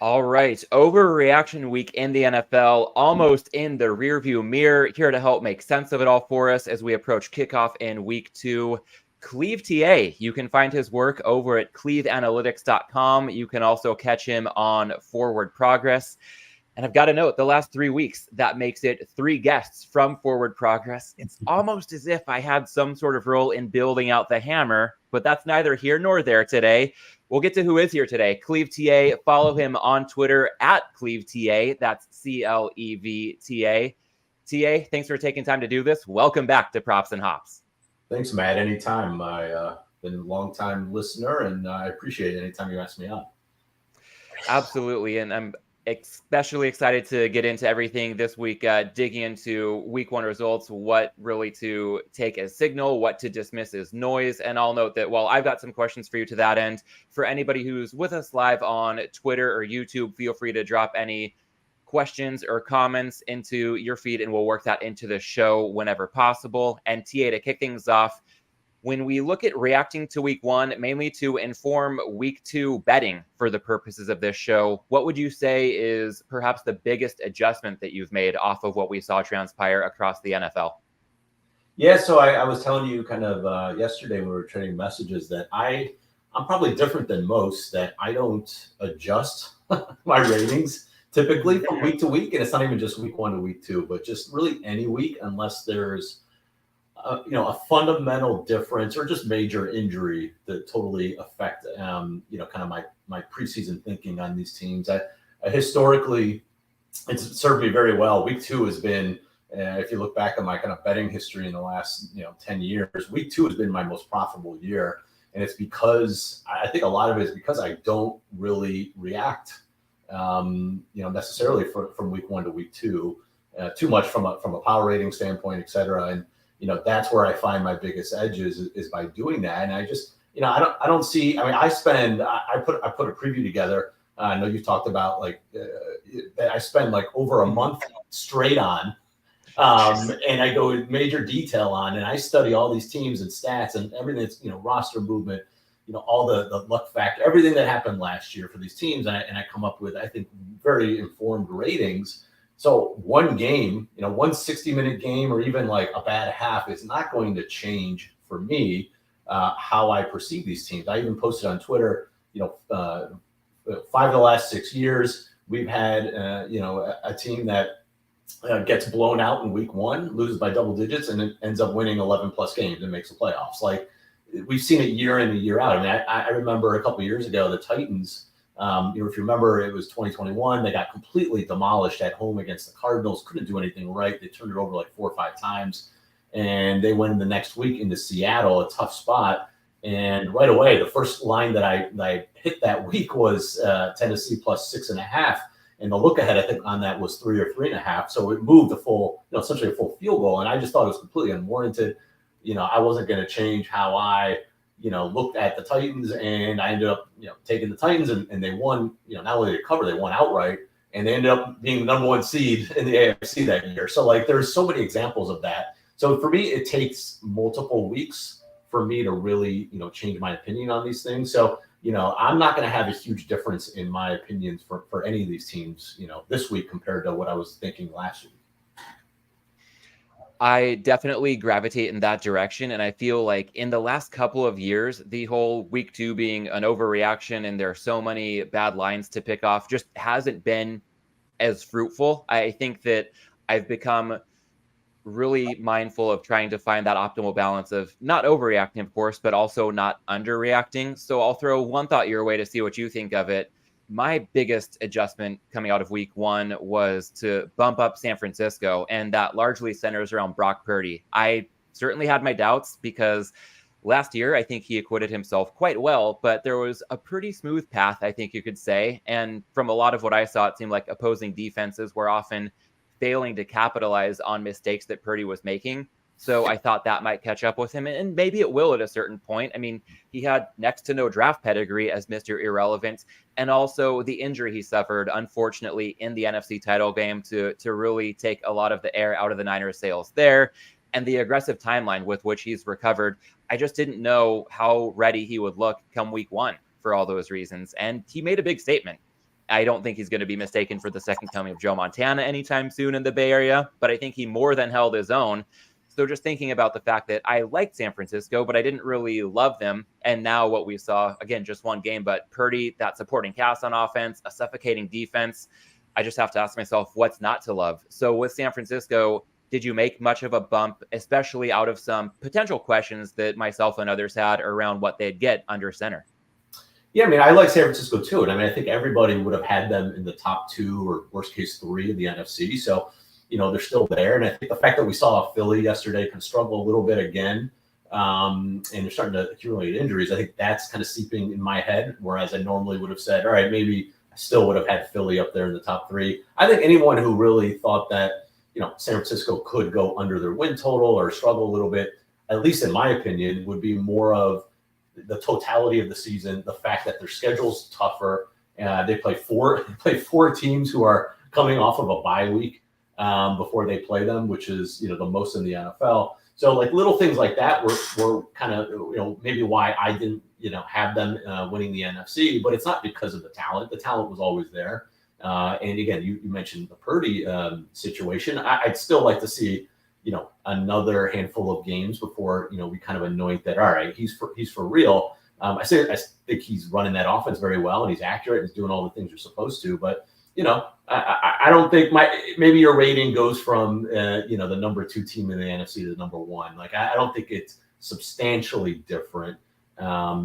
All right, overreaction week in the NFL, almost in the rearview mirror. Here to help make sense of it all for us as we approach kickoff in week 2. ClevTA, you can find his work over at cleveanalytics.com. You can also catch him on Forward Progress. And I've got to note, the last 3 weeks, that makes it 3 guests from Forward Progress. It's almost as if I had some sort of role in building out the hammer, but that's neither here nor there today. We'll get to who is here today. ClevTA, follow him on Twitter at ClevTA. That's CLEVTA. TA, thanks for taking time to do this. Welcome back to Props and Hops. Thanks, Matt. Anytime. I've been a long-time listener, and I appreciate it anytime you ask me on. Absolutely, and I'm especially excited to get into everything this week, digging into week 1 results, what really to take as signal, what to dismiss as noise. And I'll note that while I've got some questions for you to that end, for anybody who's with us live on Twitter or YouTube, feel free to drop any questions or comments into your feed and we'll work that into the show whenever possible. And TA, to kick things off, when we look at reacting to week 1, mainly to inform week 2 betting for the purposes of this show, what would you say is perhaps the biggest adjustment that you've made off of what we saw transpire across the NFL? Yeah, so I was telling you kind of yesterday when we were trading messages that I'm probably different than most, that I don't adjust my ratings typically from week to week. And it's not even just week 1 to week 2, but just really any week, unless there's a fundamental difference or just major injury that totally affect, kind of my preseason thinking on these teams. I historically, it's served me very well. Week 2 has been, if you look back at my kind of betting history in the last, 10 years, week 2 has been my most profitable year. And it's because I think a lot of it is because I don't really react, necessarily from week 1 to week 2, too much from a power rating standpoint, et cetera. And, that's where I find my biggest edge is by doing that. And I just, I don't see, I put a preview together. I know you talked about that I spend like over a month straight on, and I go in major detail on, and I study all these teams and stats and everything that's, roster movement, all the luck factor, everything that happened last year for these teams. And I come up with, I think, very informed ratings. So one game, one 60-minute game or even like a bad half is not going to change for me how I perceive these teams. I even posted on Twitter, 5 of the last 6 years, we've had, a team that gets blown out in week 1, loses by double digits, and it ends up winning 11 plus games and makes the playoffs. Like, we've seen it year in and year out. I remember a couple of years ago, the Titans, if you remember, it was 2021. They got completely demolished at home against the Cardinals. Couldn't do anything right. They turned it over like 4 or 5 times, and they went in the next week into Seattle, a tough spot. And right away, the first line that I hit that week was Tennessee plus 6.5, and the look ahead I think on that was 3 or 3.5. So it moved essentially a full field goal, and I just thought it was completely unwarranted. I wasn't going to change how I looked at the Titans, and I ended up, taking the Titans, and they won, not only did they cover, they won outright, and they ended up being the number 1 seed in the AFC that year. So there's so many examples of that. So for me, it takes multiple weeks for me to really, change my opinion on these things. So, I'm not going to have a huge difference in my opinions for any of these teams, this week compared to what I was thinking last week. I definitely gravitate in that direction. And I feel like in the last couple of years, the whole week 2 being an overreaction and there are so many bad lines to pick off just hasn't been as fruitful. I think that I've become really mindful of trying to find that optimal balance of not overreacting, of course, but also not underreacting. So I'll throw one thought your way to see what you think of it. My biggest adjustment coming out of week 1 was to bump up San Francisco, and that largely centers around Brock Purdy. I certainly had my doubts because last year, I think he acquitted himself quite well, but there was a pretty smooth path, I think you could say. And from a lot of what I saw, it seemed like opposing defenses were often failing to capitalize on mistakes that Purdy was making. So I thought that might catch up with him, and maybe it will at a certain point. I mean, he had next to no draft pedigree as Mr. Irrelevant, and also the injury he suffered, unfortunately, in the NFC title game to really take a lot of the air out of the Niners' sails there, and the aggressive timeline with which he's recovered. I just didn't know how ready he would look come week 1 for all those reasons, and he made a big statement. I don't think he's going to be mistaken for the second coming of Joe Montana anytime soon in the Bay Area, but I think he more than held his own. So just thinking about the fact that I liked San Francisco, but I didn't really love them. And now what we saw, again, just one game, but Purdy, that supporting cast on offense, a suffocating defense. I just have to ask myself, what's not to love? So with San Francisco, did you make much of a bump, especially out of some potential questions that myself and others had around what they'd get under center? Yeah, I mean, I like San Francisco too. And I mean, I think everybody would have had them in the top 2 or worst case 3 of the NFC. So, they're still there. And I think the fact that we saw Philly yesterday can struggle a little bit again, and they're starting to accumulate injuries, I think that's kind of seeping in my head. Whereas I normally would have said, all right, maybe I still would have had Philly up there in the top 3. I think anyone who really thought that, San Francisco could go under their win total or struggle a little bit, at least in my opinion, would be more of the totality of the season, the fact that their schedule's tougher. They play four teams who are coming off of a bye week before they play them, which is the most in the NFL. So like little things like that were kind of maybe why I didn't have them winning the NFC, but it's not because of the talent. The talent was always there. And again, you mentioned the Purdy situation. I'd still like to see another handful of games before we kind of anoint that. All right, he's for real. I think he's running that offense very well, and he's accurate, and he's doing all the things you're supposed to. But I don't think maybe your rating goes from the number 2 team in the NFC to the number 1. Like I don't think it's substantially different.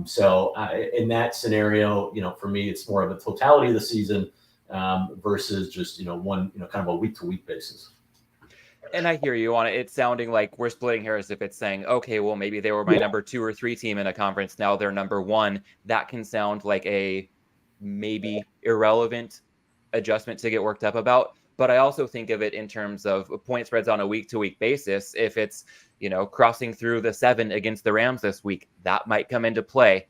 So in that scenario, for me, it's more of a totality of the season versus just one kind of a week to week basis. And I hear you on it. It's sounding like we're splitting hairs if it's saying, okay, well, maybe they were my number 2 or 3 team in a conference. Now they're number 1. That can sound like a maybe irrelevant adjustment to get worked up about. But I also think of it in terms of point spreads on a week to week basis. If it's, crossing through the 7 against the Rams this week, that might come into play.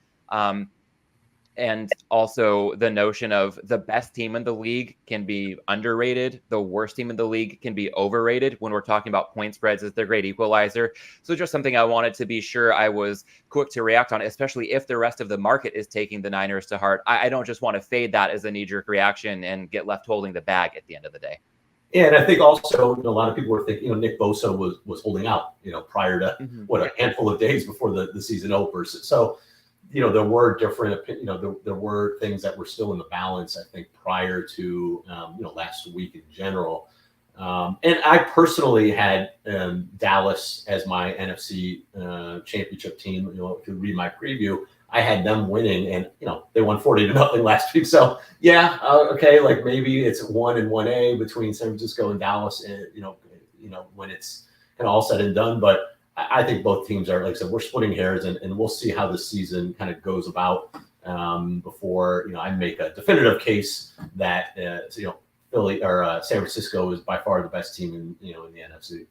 And also the notion of the best team in the league can be underrated. The worst team in the league can be overrated when we're talking about point spreads as their great equalizer. So just something I wanted to be sure I was quick to react on, especially if the rest of the market is taking the Niners to heart. I don't just want to fade that as a knee-jerk reaction and get left holding the bag at the end of the day. Yeah, and I think also a lot of people were thinking, Nick Bosa was holding out, prior to a handful of days before the season opens. So, there were different, there were things that were still in the balance, I think, prior to, last week in general. And I personally had Dallas as my NFC championship team. If you read my preview, I had them winning, and they won 40-0 last week. So yeah, okay, like maybe it's 1 and 1A between San Francisco and Dallas, and when it's kind of all said and done. But I think both teams are, like I said, we're splitting hairs, and we'll see how the season kind of goes about before I make a definitive case that Philly or San Francisco is by far the best team in the NFC.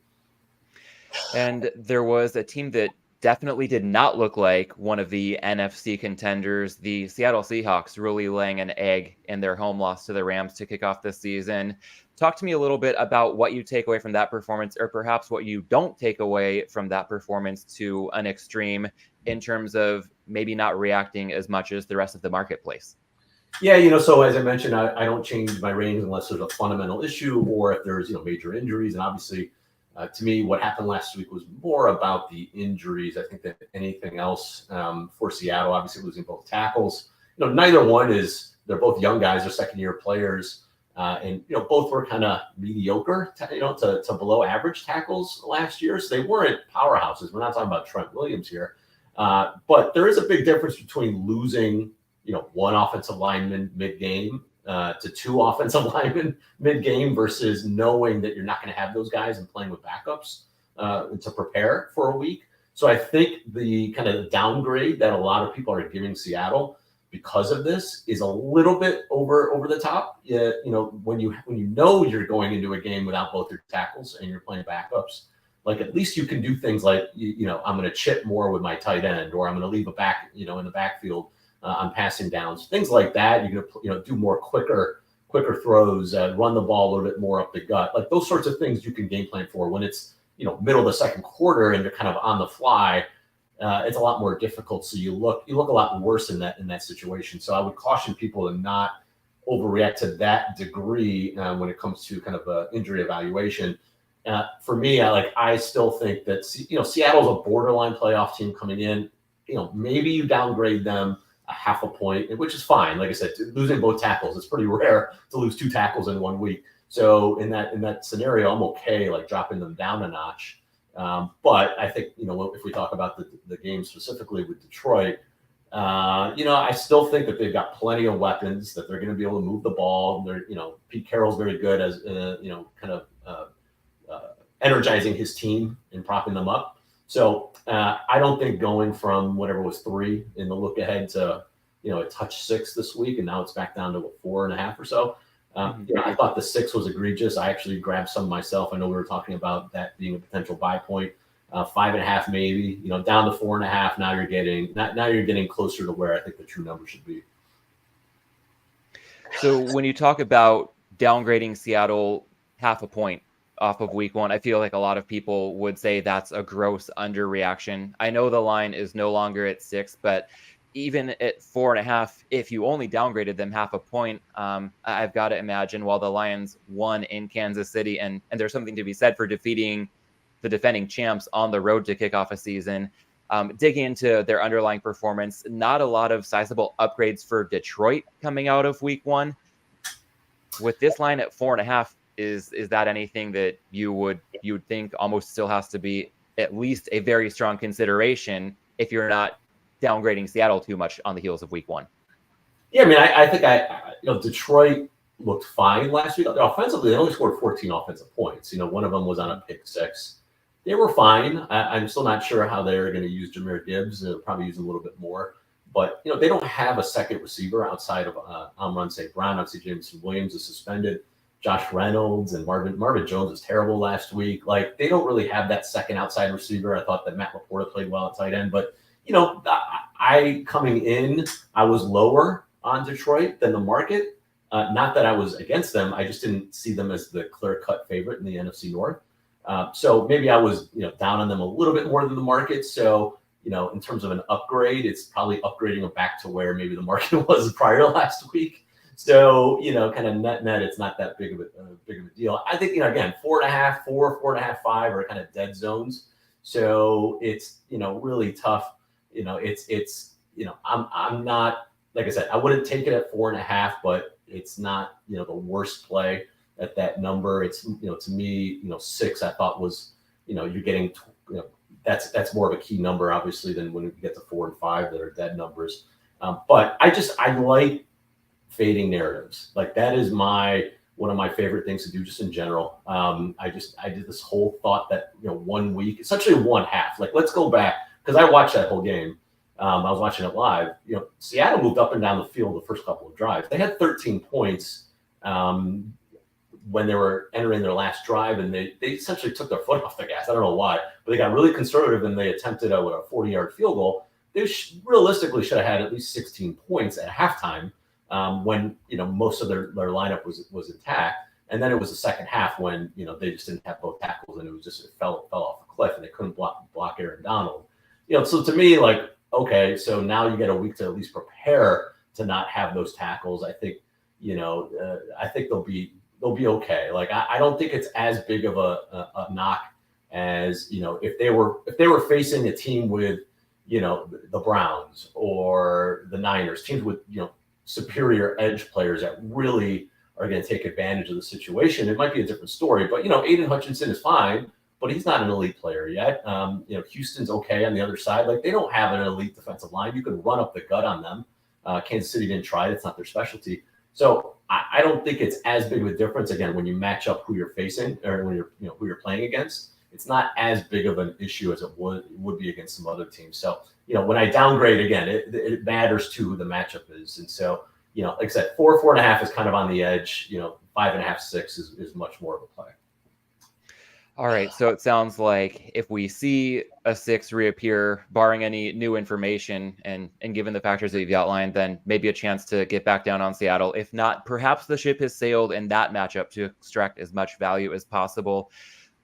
And there was a team that definitely did not look like one of the NFC contenders. The Seattle Seahawks really laying an egg in their home loss to the Rams to kick off the season. Talk to me a little bit about what you take away from that performance, or perhaps what you don't take away from that performance to an extreme in terms of maybe not reacting as much as the rest of the marketplace. Yeah, so as I mentioned, I don't change my ratings unless there's a fundamental issue or if there's major injuries. And obviously, to me, what happened last week was more about the injuries, I think, than anything else for Seattle. Obviously, losing both tackles. Neither one they're both young guys, they're second-year players. And both were kind of mediocre, to below average tackles last year. So they weren't powerhouses. We're not talking about Trent Williams here. But there is a big difference between losing, one offensive lineman mid-game to 2 offensive linemen mid-game versus knowing that you're not going to have those guys and playing with backups to prepare for a week. So I think the kind of downgrade that a lot of people are giving Seattle because of this is a little bit over the top. When you know you're going into a game without both your tackles and you're playing backups, like at least you can do things like I'm going to chip more with my tight end, or I'm going to leave a back in the backfield on passing downs, things like that. You're going to do more quicker throws, run the ball a little bit more up the gut, like those sorts of things you can game plan for. When it's middle of the second quarter and you're kind of on the fly, it's a lot more difficult. So you look a lot worse in that situation. So I would caution people to not overreact to that degree when it comes to kind of injury evaluation. For me, I still think that Seattle's a borderline playoff team coming in. Maybe you downgrade them a half a point, which is fine. Like I said, losing both tackles, it's pretty rare to lose 2 tackles in 1 week. So in that scenario, I'm okay like dropping them down a notch. But I think if we talk about the game specifically with Detroit, I still think that they've got plenty of weapons, that they're going to be able to move the ball. Pete Carroll's very good as kind of energizing his team and propping them up. So I don't think going from whatever was 3 in the look ahead to a touch 6 this week, and now it's back down to 4.5 or so. I thought the 6 was egregious. I actually grabbed some myself. I know we were talking about that being a potential buy point. 5.5 maybe, down to 4.5. Now you're getting closer to where I think the true number should be. So when you talk about downgrading Seattle half a point off of week 1, I feel like a lot of people would say that's a gross underreaction. I know the line is no longer at 6, but even at 4.5, if you only downgraded them half a point, I've got to imagine while the Lions won in Kansas City, and there's something to be said for defeating the defending champs on the road to kick off a season, digging into their underlying performance, not a lot of sizable upgrades for Detroit coming out of week 1. With this line at 4.5, is that anything that you would think almost still has to be at least a very strong consideration if you're not downgrading Seattle too much on the heels of week 1? Yeah, I mean, I think Detroit looked fine last week. Offensively, they only scored 14 offensive points. One of them was on a pick 6. They were fine. I'm still not sure how they're going to use Jahmyr Gibbs. They'll probably use a little bit more. But, they don't have a second receiver outside of Amon St. Brown. Obviously, Jameson Williams is suspended. Josh Reynolds and Marvin Jones was terrible last week. Like, they don't really have that second outside receiver. I thought that Matt LaPorta played well at tight end. But, I coming in, I was lower on Detroit than the market. Not that I was against them. I just didn't see them as the clear-cut favorite in the NFC North. So maybe I was, down on them a little bit more than the market. So, in terms of an upgrade, it's probably upgrading them back to where maybe the market was prior to last week. So, kind of net, it's not that big of a deal. I think, again, 4.5, 4.5, 5 are kind of dead zones. So it's, really tough. I'm not, like I said, I wouldn't take it at 4.5, but it's not, the worst play at that number. It's, to me, 6 I thought was, you're getting, that's more of a key number, obviously, than when we get to 4 and 5 that are dead numbers. But I like fading narratives. Like, that is one of my favorite things to do just in general. I did this whole thought that, 1 week, essentially 1 half. Like, let's go back, because I watched that whole game. I was watching it live. Seattle moved up and down the field the first couple of drives. They had 13 points when they were entering their last drive, and they essentially took their foot off the gas. I don't know why, but they got really conservative and they attempted a 40-yard field goal. They realistically should have had at least 16 points at halftime when most of their lineup was intact. And then it was the second half when they just didn't have both tackles, and it fell off a cliff, and they couldn't block Aaron Donald. So to me, like, okay, so now you get a week to at least prepare to not have those tackles. I think I think they'll be okay. Like, I don't think it's as big of a knock as if they were facing a team with the Browns or the Niners, teams with superior edge players that really are going to take advantage of the situation. It might be a different story, but Aiden Hutchinson is fine, but he's not an elite player yet. Houston's okay on the other side. Like, they don't have an elite defensive line. You can run up the gut on them. Kansas City didn't try it. It's not their specialty. So I don't think it's as big of a difference, again, when you match up who you're facing or when you're who you're playing against. It's not as big of an issue as it would be against some other teams. So when I downgrade, again, it matters to who the matchup is. And so like I said, 4.5 is kind of on the edge. 5.5, 6 is much more of a play. All right, so it sounds like if we see a 6 reappear, barring any new information, and given the factors that you've outlined, then maybe a chance to get back down on Seattle. If not, perhaps the ship has sailed in that matchup to extract as much value as possible.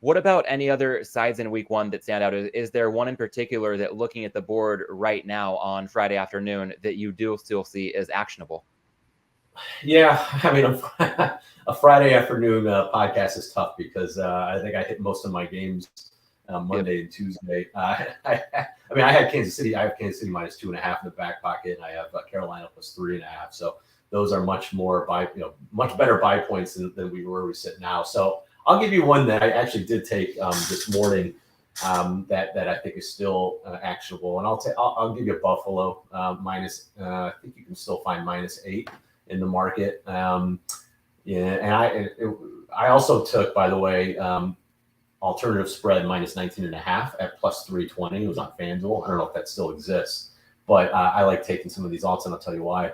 What about any other sides in week 1 that stand out? Is there one in particular that, looking at the board right now on Friday afternoon, that you do still see as actionable? Yeah, I mean, a Friday afternoon podcast is tough because I think I hit most of my games Yep. Monday and Tuesday. I mean, I had Kansas City. I have Kansas City -2.5 in the back pocket, and I have Carolina +3.5. So those are much more much better buy points than where we sit now. So I'll give you one that I actually did take this morning that I think is still actionable, and I'll give you Buffalo minus. I think you can still find -8 in the market. Yeah, and I also took, by the way, alternative spread -19.5 at +320. It was on FanDuel. I don't know if that still exists, but I like taking some of these alts, and I'll tell you why.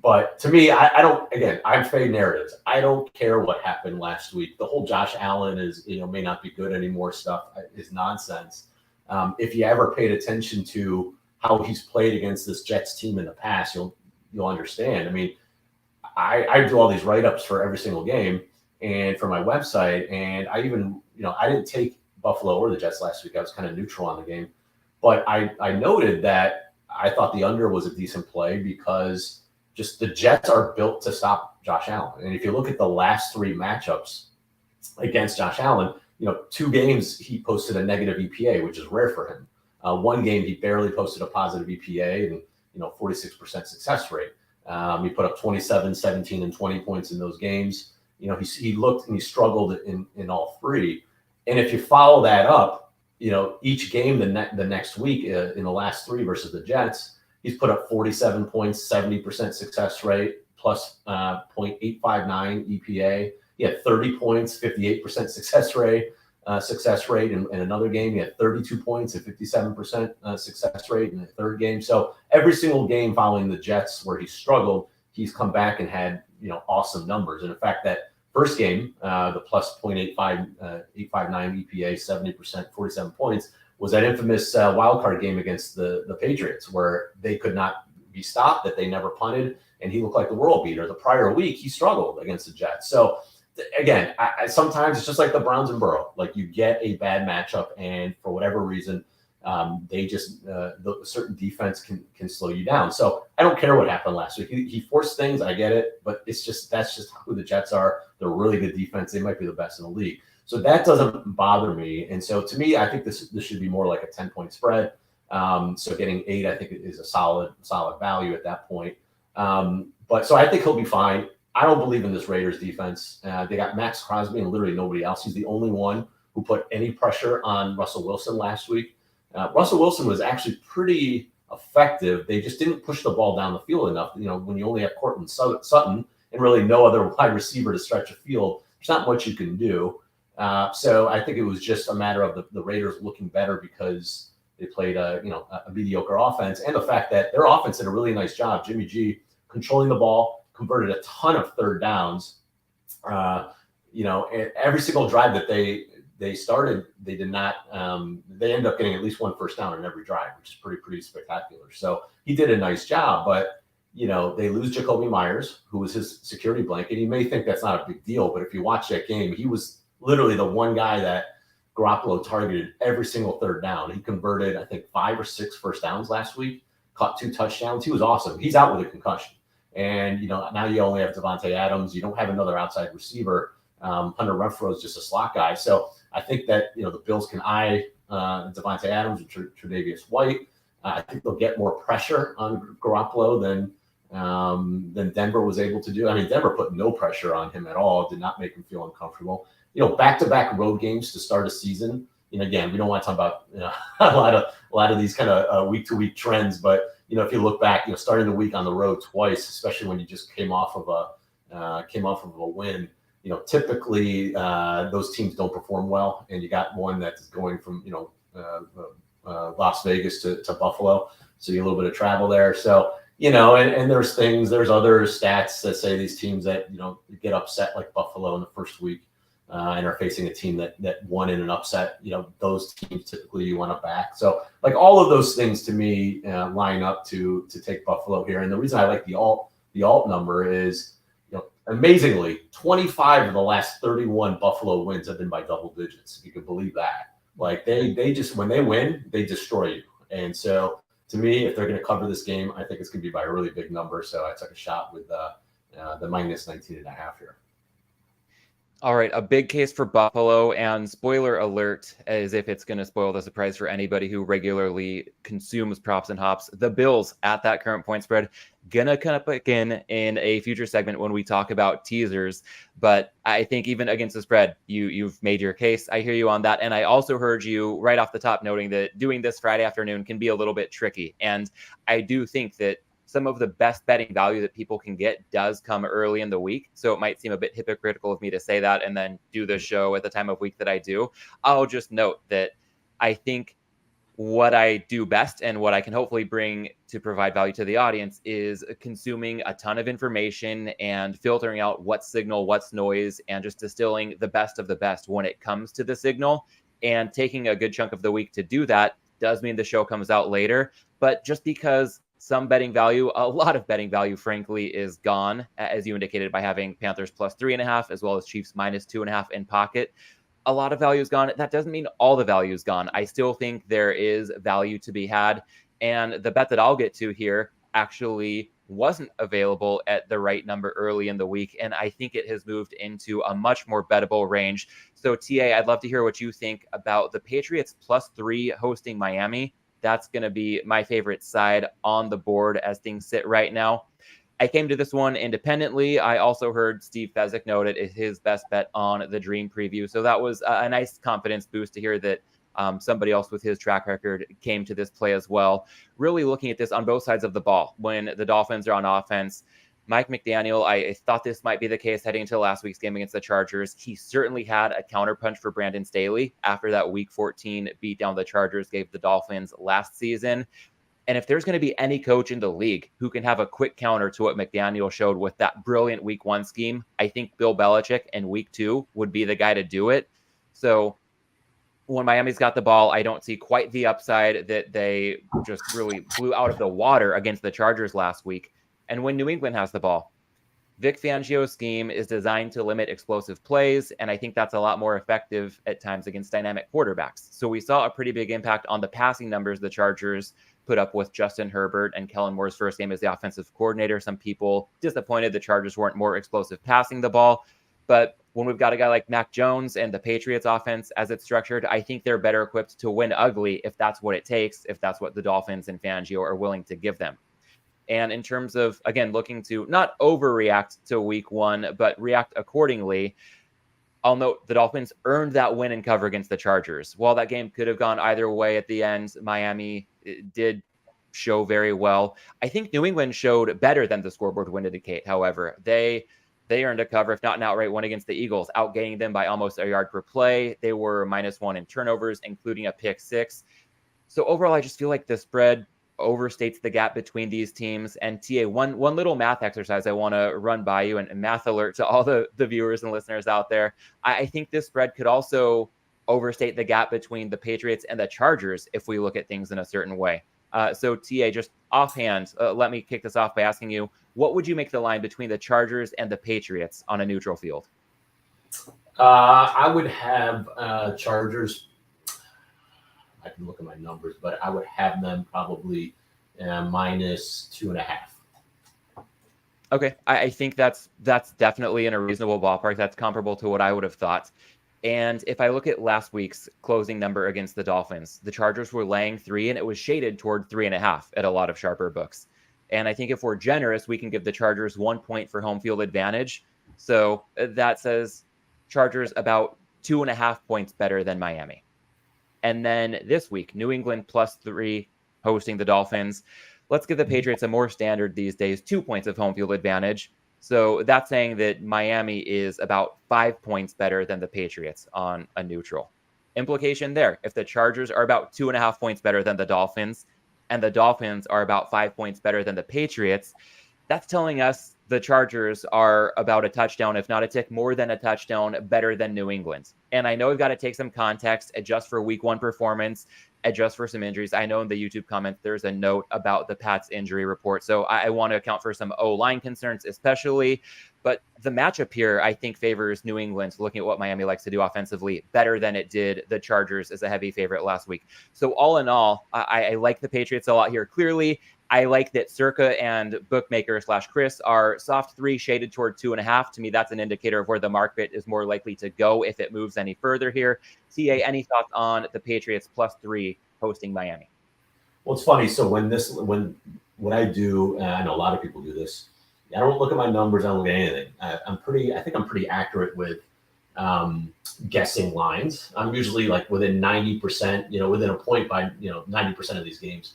But to me, I don't. Again, I'm fade narratives. I don't care what happened last week. The whole Josh Allen is may not be good anymore stuff is nonsense. If you ever paid attention to how he's played against this Jets team in the past, you'll understand. I mean, I do all these write-ups for every single game and for my website. And I even, I didn't take Buffalo or the Jets last week. I was kind of neutral on the game. But I noted that I thought the under was a decent play because just the Jets are built to stop Josh Allen. And if you look at the last 3 matchups against Josh Allen, 2 games he posted a negative EPA, which is rare for him. 1 game he barely posted a positive EPA and 46% success rate. He put up 27, 17, and 20 points in those games. He looked and he struggled in all 3. And if you follow that up, each game the next week in the last 3 versus the Jets, he's put up 47 points, 70% success rate, plus 0.859 EPA. He had 30 points, 58% success rate. In another game, he had 32 points and 57% success rate in the third game. So every single game following the Jets where he struggled, he's come back and had awesome numbers. And in fact, that first game, the plus 0.859 EPA, 70%, 47 points, was that infamous wild card game against the Patriots where they could not be stopped, that they never punted, and he looked like the world beater. The prior week, he struggled against the Jets. So again, I sometimes it's just like the Browns and Burrow. Like you get a bad matchup, and for whatever reason, they just the certain defense can slow you down. So I don't care what happened last week. He forced things. I get it, but that's just who the Jets are. They're a really good defense. They might be the best in the league. So that doesn't bother me. And so to me, I think this should be more like a 10-point spread. So getting 8, I think, is a solid value at that point. But so I think he'll be fine. I don't believe in this Raiders defense. They got Max Crosby and literally nobody else. He's the only one who put any pressure on Russell Wilson last week. Russell Wilson was actually pretty effective. They just didn't push the ball down the field enough. When you only have Courtland Sutton and really no other wide receiver to stretch a field, there's not much you can do. So I think it was just a matter of the Raiders looking better because they played a mediocre offense, and the fact that their offense did a really nice job. Jimmy G controlling the ball, converted a ton of third downs. Every single drive that they started, they did not. They ended up getting at least 1 first down in every drive, which is pretty spectacular. So he did a nice job, but they lose Jacoby Myers, who was his security blanket. You may think that's not a big deal, but if you watch that game, he was literally the one guy that Garoppolo targeted every single third down. He converted, I think, 5 or 6 first downs last week, caught 2 touchdowns. He was awesome. He's out with a concussion. And, now you only have Devontae Adams. You don't have another outside receiver. Hunter Renfrow is just a slot guy. So I think that, the Bills can eye Devontae Adams and Tre'Davious White. I think they'll get more pressure on Garoppolo than Denver was able to do. I mean, Denver put no pressure on him at all, did not make him feel uncomfortable. Back-to-back road games to start a season. Again, we don't want to talk about a lot of these kind of week-to-week trends, but if you look back, starting the week on the road twice, especially when you just came off of a win, typically those teams don't perform well, and you got one that's going from Las Vegas to Buffalo, so you a little bit of travel there. So and there's other stats that say these teams that get upset like Buffalo in the first week. And are facing a team that won in an upset, those teams typically you want to back. So like all of those things to me line up to take Buffalo here. And the reason I like the alt number is, amazingly, 25 of the last 31 Buffalo wins have been by double digits. If you can believe that. Like they just, when they win, they destroy you. And so to me, if they're going to cover this game, I think it's going to be by a really big number. So I took a shot with the minus 19.5 here. All right, a big case for Buffalo, and spoiler alert, as if it's going to spoil the surprise for anybody who regularly consumes props and hops. The Bills at that current point spread, gonna come up again in a future segment when we talk about teasers. But I think even against the spread, you've made your case. I hear you on that, and I also heard you right off the top noting that doing this Friday afternoon can be a little bit tricky, and I do think that some of the best betting value that people can get does come early in the week. So it might seem a bit hypocritical of me to say that and then do the show at the time of week that I do. I'll just note that I think what I do best and what I can hopefully bring to provide value to the audience is consuming a ton of information and filtering out what's signal, what's noise, and just distilling the best of the best when it comes to the signal. And taking a good chunk of the week to do that does mean the show comes out later. But just because some betting value, a lot of betting value, frankly, is gone, as you indicated, by having Panthers plus 3.5, as well as Chiefs minus 2.5 in pocket. A lot of value is gone. That doesn't mean all the value is gone. I still think there is value to be had. And the bet that I'll get to here actually wasn't available at the right number early in the week. And I think it has moved into a much more bettable range. So, TA, I'd love to hear what you think about the Patriots plus 3 hosting Miami. That's going to be my favorite side on the board as things sit right now. I came to this one independently. I also heard Steve Fezzik note it is his best bet on the Dream preview. So that was a nice confidence boost to hear that somebody else with his track record came to this play as well. Really looking at this on both sides of the ball. When the Dolphins are on offense, Mike McDaniel, I thought this might be the case heading into last week's game against the Chargers. He certainly had a counterpunch for Brandon Staley after that Week 14 beat down the Chargers gave the Dolphins last season. And if there's going to be any coach in the league who can have a quick counter to what McDaniel showed with that brilliant Week 1 scheme, I think Bill Belichick in Week 2 would be the guy to do it. So when Miami's got the ball, I don't see quite the upside that they just really blew out of the water against the Chargers last week. And when New England has the ball, Vic Fangio's scheme is designed to limit explosive plays, and I think that's a lot more effective at times against dynamic quarterbacks. So we saw a pretty big impact on the passing numbers the Chargers put up with Justin Herbert and Kellen Moore's first game as the offensive coordinator. Some people disappointed the Chargers weren't more explosive passing the ball. But when we've got a guy like Mac Jones and the Patriots offense as it's structured, I think they're better equipped to win ugly if that's what it takes, if that's what the Dolphins and Fangio are willing to give them. And in terms of, again, looking to not overreact to Week 1, but react accordingly, I'll note the Dolphins earned that win and cover against the Chargers. While that game could have gone either way at the end, Miami did show very well. I think New England showed better than the scoreboard would indicate, however. They earned a cover, if not an outright win against the Eagles, outgaining them by almost a yard per play. They were -1 in turnovers, including a pick 6. So overall, I just feel like the spread overstates the gap between these teams. And TA, one little math exercise I want to run by you, and math alert to all the viewers and listeners out there. I think this spread could also overstate the gap between the Patriots and the Chargers if we look at things in a certain way. So TA, just offhand, let me kick this off by asking you, what would you make the line between the Chargers and the Patriots on a neutral field? I would have Chargers. I can look at my numbers, but I would have them probably -2.5. Okay, I think that's definitely in a reasonable ballpark. That's comparable to what I would have thought. And if I look at last week's closing number against the Dolphins, the Chargers were laying 3, and it was shaded toward 3.5 at a lot of sharper books. And I think if we're generous, we can give the Chargers 1 point for home field advantage. So that says Chargers about 2.5 points better than Miami. And then this week, New England +3 hosting the Dolphins. Let's give the Patriots a more standard these days, 2 points of home field advantage. So that's saying that Miami is about 5 points better than the Patriots on a neutral. Implication there, if the Chargers are about 2.5 points better than the Dolphins, and the Dolphins are about 5 points better than the Patriots, that's telling us the Chargers are about a touchdown, if not a tick more than a touchdown, better than New England. And I know we've got to take some context, adjust for Week 1 performance, adjust for some injuries. I know in the YouTube comments, there's a note about the Pats injury report. So I want to account for some O-line concerns, especially. But the matchup here, I think, favors New England, looking at what Miami likes to do offensively, better than it did the Chargers as a heavy favorite last week. So all in all, I like the Patriots a lot here, clearly. I like that Circa and Bookmaker / Chris are soft 3 shaded toward 2.5. To me, that's an indicator of where the market is more likely to go if it moves any further here. TA, any thoughts on the Patriots +3 hosting Miami? Well, it's funny. So when I do, and I know a lot of people do this, I don't look at my numbers. I don't look at anything. I think I'm pretty accurate with guessing lines. I'm usually like within 90%, within a point by 90% of these games.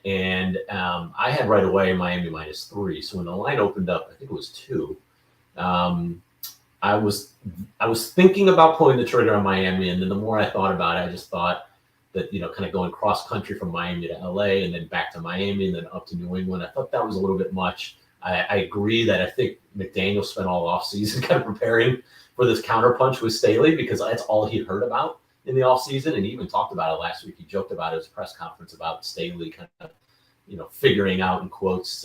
And I had right away Miami -3. So when the line opened up, I think it was 2. Um, I was thinking about pulling the trigger on Miami, and then the more I thought about it, I just thought that kind of going cross country from Miami to LA and then back to Miami and then up to New England, I thought that was a little bit much. I agree that I think McDaniel spent all offseason kind of preparing for this counterpunch with Staley because that's all he heard about in the offseason, and he even talked about it last week. He joked about it at his press conference about Staley kind of figuring out, in quotes,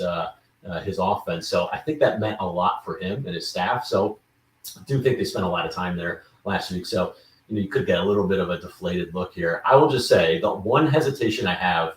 his offense. So I think that meant a lot for him and his staff. So I do think they spent a lot of time there last week. So you could get a little bit of a deflated look here. I will just say the one hesitation I have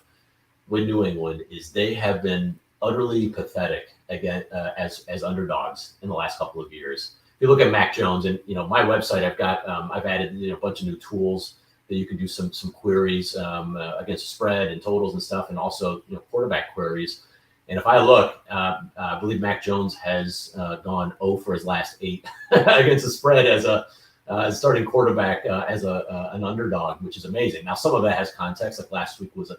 with New England is they have been utterly pathetic again as underdogs in the last couple of years. If you look at Mac Jones and my website, I've added a bunch of new tools that you can do some queries against the spread and totals and stuff, and also quarterback queries. And if I look, I believe Mac Jones has gone 0 for his last 8 against the spread as a starting quarterback as an underdog, which is amazing. Now, some of that has context. Like last week was a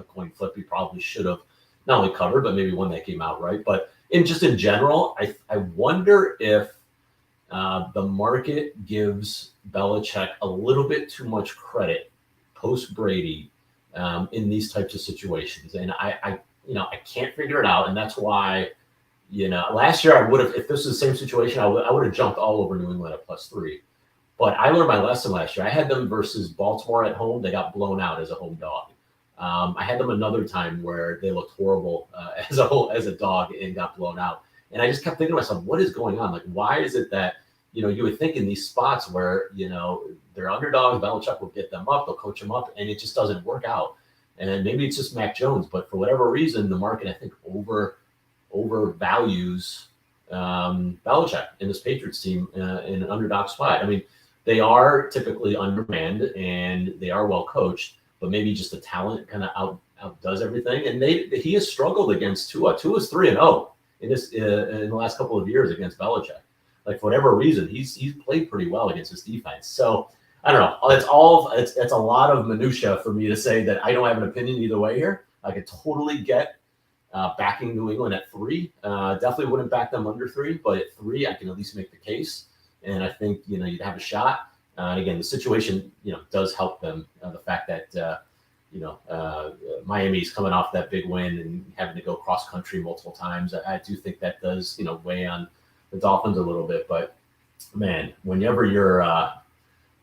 coin flip. He probably should have not only covered, but maybe one that came out right. But in general, I wonder if the market gives Belichick a little bit too much credit post Brady in these types of situations, and I can't figure it out, and that's why last year I would have, if this was the same situation, I would have jumped all over New England at +3. But I learned my lesson last year. I had them versus Baltimore at home. They got blown out as a home dog. I had them another time where they looked horrible as a dog and got blown out. And I just kept thinking to myself, what is going on? Like, why is it that, you would think in these spots where, they're underdogs, Belichick will get them up, they'll coach them up, and it just doesn't work out. And maybe it's just Mac Jones, but for whatever reason, the market, I think, overvalues Belichick and this Patriots team in an underdog spot. I mean, they are typically undermanned and they are well coached, but maybe just the talent kind of outdoes everything. And he has struggled against Tua. Tua's 3-0 in the last couple of years against Belichick. Like, for whatever reason, he's played pretty well against his defense. So I don't know. It's a lot of minutia for me to say that I don't have an opinion either way here. I could totally get backing New England at 3. Definitely wouldn't back them under 3, but at 3, I can at least make the case. And I think, you'd have a shot. And again, the situation, does help them. The fact that, Miami's coming off that big win and having to go cross country multiple times. I do think that does, weigh on the Dolphins a little bit. But man, whenever you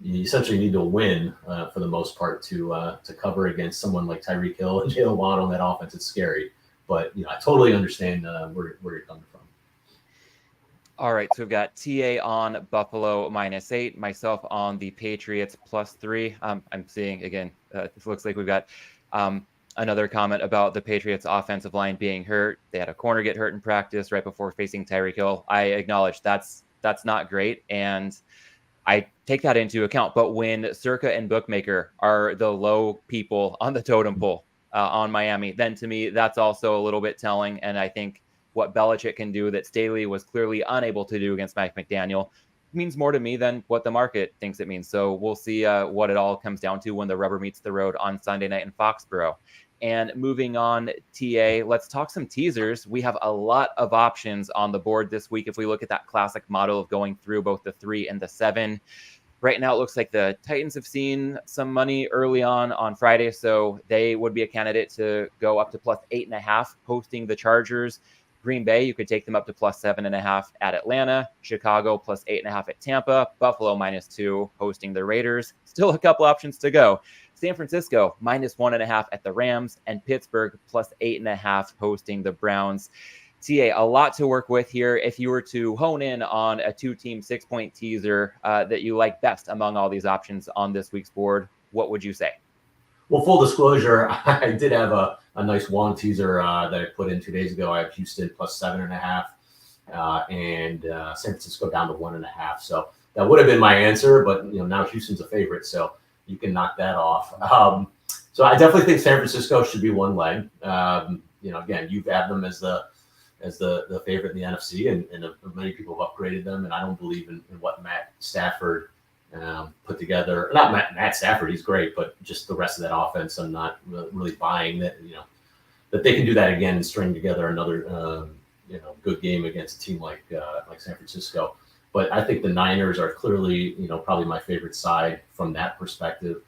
essentially need to win for the most part to cover against someone like Tyreek Hill and Jalen Waddle on that offense, it's scary. But I totally understand where you're coming from. All right, so we've got TA on Buffalo -8, myself on the Patriots +3. I'm seeing again. This looks like we've got another comment about the Patriots' offensive line being hurt. They had a corner get hurt in practice right before facing Tyreek Hill. I acknowledge that's not great, and I take that into account. But when Circa and Bookmaker are the low people on the totem pole on Miami, then to me, that's also a little bit telling. And I think what Belichick can do that Staley was clearly unable to do against Mike McDaniel means more to me than what the market thinks it means. So we'll see what it all comes down to when the rubber meets the road on Sunday night in Foxborough. And moving on, TA, let's talk some teasers. We have a lot of options on the board this week if we look at that classic model of going through both the 3 and the 7. Right now, it looks like the Titans have seen some money early on Friday, so they would be a candidate to go up to +8.5, hosting the Chargers. Green Bay, you could take them up to +7.5 at Atlanta. Chicago +8.5 at Tampa. Buffalo -2, hosting the Raiders. Still a couple options to go. San Francisco -1.5 at the Rams, and Pittsburgh +8.5, hosting the Browns. TA, a lot to work with here. If you were to hone in on a 2-team 6-point teaser that you like best among all these options on this week's board, what would you say? Well, full disclosure, I did have a nice long teaser that I put in 2 days ago. I have Houston plus 7.5 and San Francisco down to 1.5. So that would have been my answer, but now Houston's a favorite, so you can knock that off. So I definitely think San Francisco should be one leg. Again, you've had them as the favorite in the NFC, and many people have upgraded them. And I don't believe in what Matt Stafford put together. Not Matt Stafford, he's great, but just the rest of that offense, I'm not really buying that. That they can do that again and string together another good game against a team like San Francisco. But I think the Niners are clearly probably my favorite side from that perspective.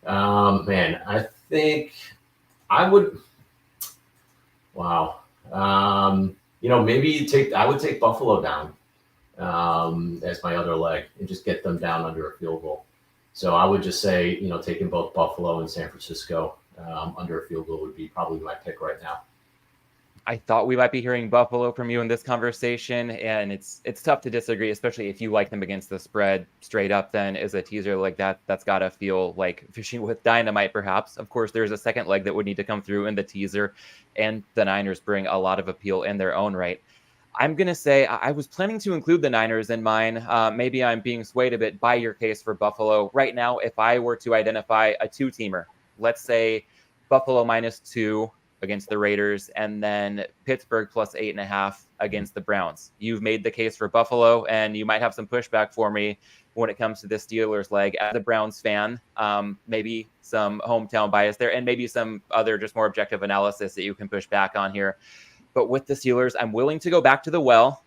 Man, I think I would. Wow. Maybe I would take Buffalo down as my other leg and just get them down under a field goal. So I would just say, taking both Buffalo and San Francisco under a field goal would be probably my pick right now. I thought we might be hearing Buffalo from you in this conversation, and it's tough to disagree, especially if you like them against the spread straight up. Then as a teaser like that's got to feel like fishing with dynamite, perhaps. Of course, there's a second leg that would need to come through in the teaser, and the Niners bring a lot of appeal in their own right. I'm going to say I was planning to include the Niners in mine. Maybe I'm being swayed a bit by your case for Buffalo. Right now, if I were to identify a two-teamer, let's say Buffalo -2 against the Raiders, and then Pittsburgh plus 8.5 against the Browns. You've made the case for Buffalo, and you might have some pushback for me when it comes to the Steelers leg. As a Browns fan, maybe some hometown bias there, and maybe some other just more objective analysis that you can push back on here. But with the Steelers, I'm willing to go back to the well,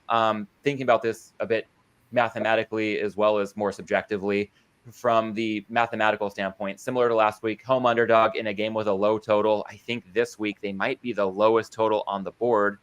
thinking about this a bit mathematically as well as more subjectively. From the mathematical standpoint, similar to last week, home underdog in a game with a low total. I think this week they might be the lowest total on the board.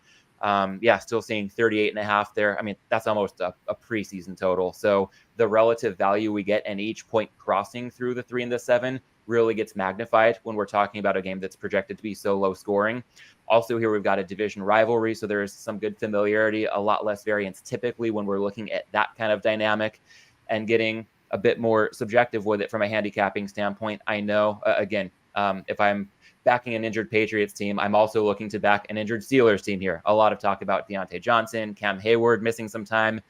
Still seeing 38.5 there. I mean, that's almost a preseason total. So the relative value we get in each point crossing through the 3 and the 7 really gets magnified when we're talking about a game that's projected to be so low scoring. Also here, we've got a division rivalry, so there's some good familiarity, a lot less variance typically when we're looking at that kind of dynamic and getting a bit more subjective with it from a handicapping standpoint. I know, if I'm backing an injured Patriots team, I'm also looking to back an injured Steelers team here. A lot of talk about Deontay Johnson, Cam Hayward missing some time.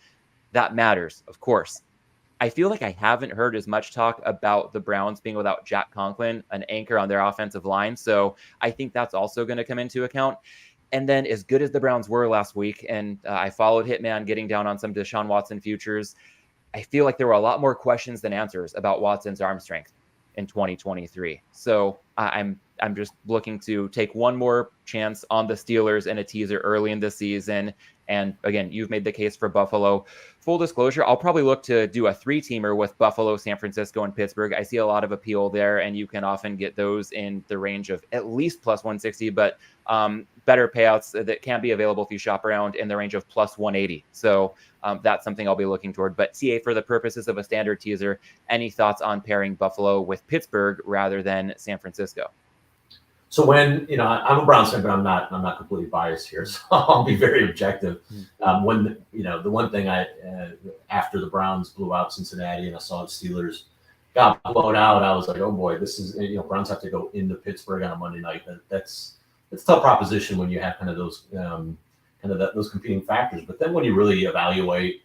That matters, of course. I feel like I haven't heard as much talk about the Browns being without Jack Conklin, an anchor on their offensive line. So I think that's also going to come into account. And then as good as the Browns were last week, and I followed Hitman getting down on some Deshaun Watson futures, I feel like there were a lot more questions than answers about Watson's arm strength in 2023. So I'm just looking to take one more chance on the Steelers in a teaser early in the season. And again, you've made the case for Buffalo. Full disclosure, I'll probably look to do a 3-teamer with Buffalo, San Francisco, and Pittsburgh. I see a lot of appeal there, and you can often get those in the range of at least plus 160, but better payouts that can be available if you shop around in the range of plus 180. So that's something I'll be looking toward. But TA, for the purposes of a standard teaser, any thoughts on pairing Buffalo with Pittsburgh rather than San Francisco? So when, I'm a Browns fan, but I'm not completely biased here. So I'll be very objective. When, the one thing after the Browns blew out Cincinnati and I saw the Steelers got blown out, I was like, oh boy, this is, Browns have to go into Pittsburgh on a Monday night. It's a tough proposition when you have kind of those, those competing factors. But then when you really evaluate,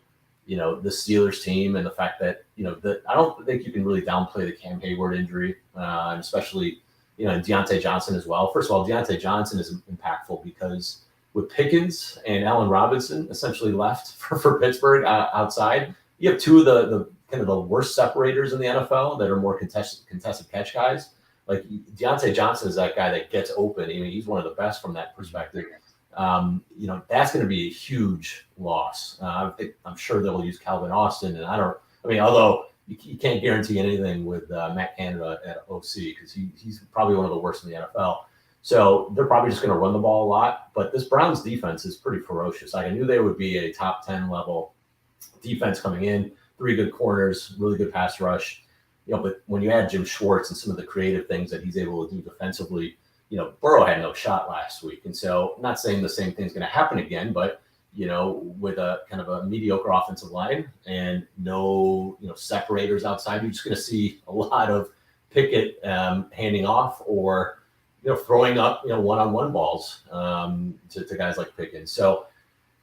the Steelers team and the fact that, I don't think you can really downplay the Cam Hayward injury, and especially, and Deontay Johnson as well. First of all, Deontay Johnson is impactful because with Pickens and Allen Robinson essentially left for Pittsburgh outside, you have two of the kind of the worst separators in the NFL that are more contested catch guys. Like Deontay Johnson is that guy that gets open. I mean, he's one of the best from that perspective. That's going to be a huge loss. I'm sure they'll use Calvin Austin, and although you can't guarantee anything with Matt Canada at OC because he's probably one of the worst in the NFL. So they're probably just going to run the ball a lot. But this Browns defense is pretty ferocious. I knew they would be a top 10 level defense coming in, 3 good corners, really good pass rush. But when you add Jim Schwartz and some of the creative things that he's able to do defensively, Burrow had no shot last week. And so I'm not saying the same thing's going to happen again, but with a kind of a mediocre offensive line and no, separators outside, you're just going to see a lot of Pickett handing off or throwing up one-on-one balls to guys like Pickens. So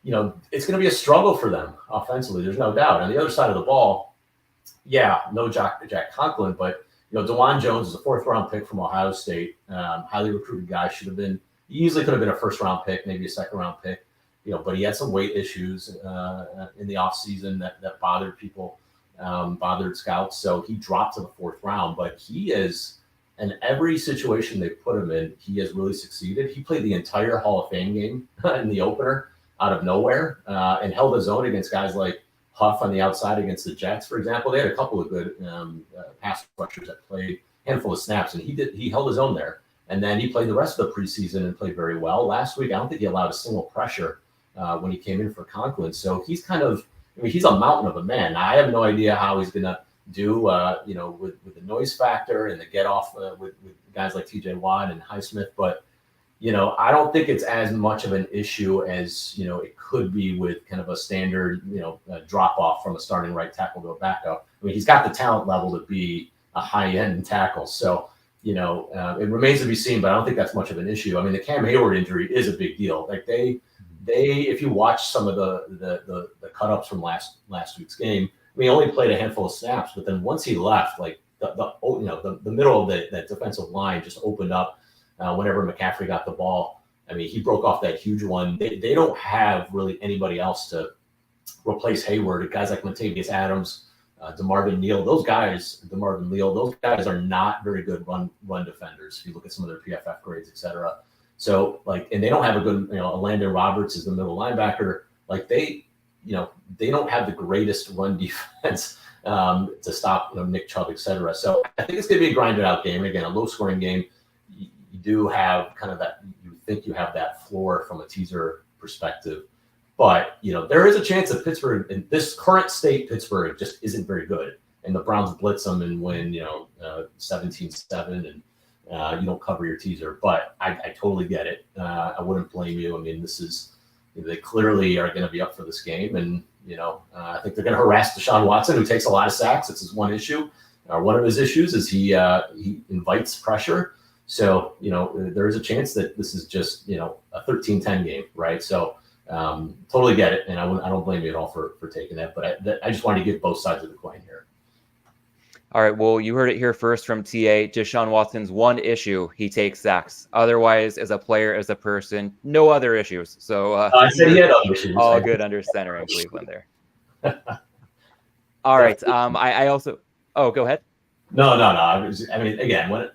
it's going to be a struggle for them offensively. There's no doubt. On the other side of the ball, no Jack Conklin, but DeJuan Jones is a 4th-round pick from Ohio State, highly recruited guy. He easily could have been a 1st-round pick, maybe a 2nd-round pick, but he had some weight issues in the offseason that bothered people, bothered scouts. So he dropped to the 4th round, but he is, in every situation they put him in, he has really succeeded. He played the entire Hall of Fame game in the opener out of nowhere and held his own against guys like Huff on the outside against the Jets, for example. They had a couple of good pass rushers that played a handful of snaps, and he held his own there. And then he played the rest of the preseason and played very well. Last week, I don't think he allowed a single pressure when he came in for Conklin. So he's he's a mountain of a man. Now, I have no idea how he's going to do, with the noise factor and the get off with guys like TJ Watt and Highsmith. But, I don't think it's as much of an issue as, it could be with kind of a standard, drop off from a starting right tackle to a backup. I mean, he's got the talent level to be a high end tackle. So, it remains to be seen, but I don't think that's much of an issue. I mean, the Cam Hayward injury is a big deal. Like they, if you watch some of the cut-ups from last week's game, he only played a handful of snaps, but then once he left, like the middle of that defensive line just opened up whenever McCaffrey got the ball. I mean, he broke off that huge one. They don't have really anybody else to replace Hayward. Guys like Latavius Adams, DeMarvin Leal, those guys are not very good run defenders. If you look at some of their PFF grades, et cetera. So and they don't have a good, Landon Roberts is the middle linebacker. Like they don't have the greatest run defense to stop, Nick Chubb, et cetera. So I think it's going to be a grinded out game. Again, a low scoring game. You do have kind of that, you think you have that floor from a teaser perspective. But, there is a chance that Pittsburgh, in this current state, Pittsburgh just isn't very good. And the Browns blitz them and win, 17-7, and you don't cover your teaser. But I totally get it. I wouldn't blame you. I mean, they clearly are going to be up for this game. And, I think they're going to harass Deshaun Watson, who takes a lot of sacks. It's his one issue. One of his issues is he invites pressure. So, there is a chance that this is just, a 13-10 game, right? So, totally get it, and I don't blame you at all for taking that. But I just wanted to give both sides of the coin here. All right, well, you heard it here first from TA. Deshaun Watson's one issue, he takes sacks. Otherwise, as a player, as a person, no other issues. So I said he had other issues. All good under center in Cleveland there. All right. I also. Oh, go ahead. No. I mean, again, when it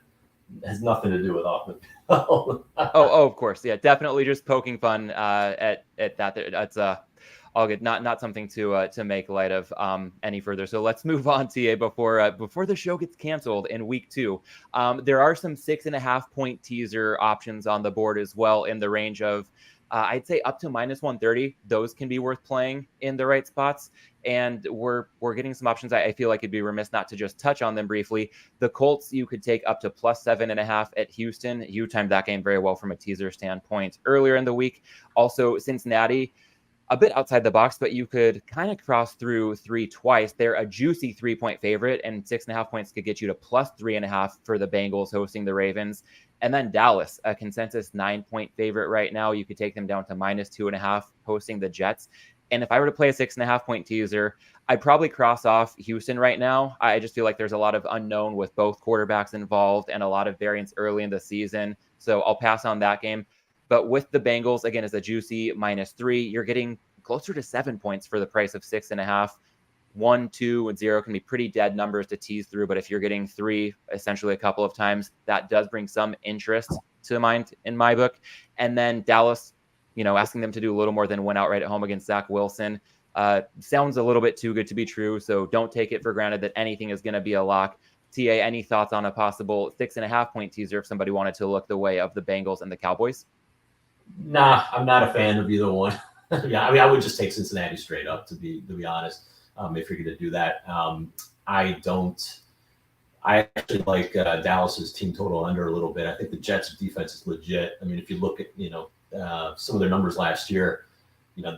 has nothing to do with offense. oh, of course, yeah, definitely just poking fun at that. That's all good. Not something to make light of any further. So let's move on, TA, before the show gets canceled in week 2. There are some 6.5 point teaser options on the board as well, in the range of I'd say up to -130. Those can be worth playing in the right spots. And we're getting some options. I feel like it'd be remiss not to just touch on them briefly. The Colts, you could take up to +7.5 at Houston. You timed that game very well from a teaser standpoint earlier in the week. Also, Cincinnati, a bit outside the box, but you could kind of cross through 3 twice. They're a juicy 3-point favorite, and 6.5 points could get you to +3.5 for the Bengals hosting the Ravens. And then Dallas, a consensus 9-point favorite right now. You could take them down to -2.5 hosting the Jets. And if I were to play a 6.5 point teaser, I'd probably cross off Houston right now. I just feel like there's a lot of unknown with both quarterbacks involved and a lot of variance early in the season. So I'll pass on that game. But with the Bengals, again, as a juicy -3, you're getting closer to 7 points for the price of 6.5. 1, 2, and 0 can be pretty dead numbers to tease through. But if you're getting 3 essentially a couple of times, that does bring some interest to mind in my book. And then Dallas, asking them to do a little more than win outright at home against Zach Wilson sounds a little bit too good to be true. So don't take it for granted that anything is going to be a lock. TA, any thoughts on a possible 6.5 point teaser if somebody wanted to look the way of the Bengals and the Cowboys? Nah, I'm not a fan of either one. Yeah, I mean, I would just take Cincinnati straight up, to be honest. If you're going to do that, I actually like Dallas's team total under a little bit. I think the Jets' defense is legit. I mean, if you look at some of their numbers last year,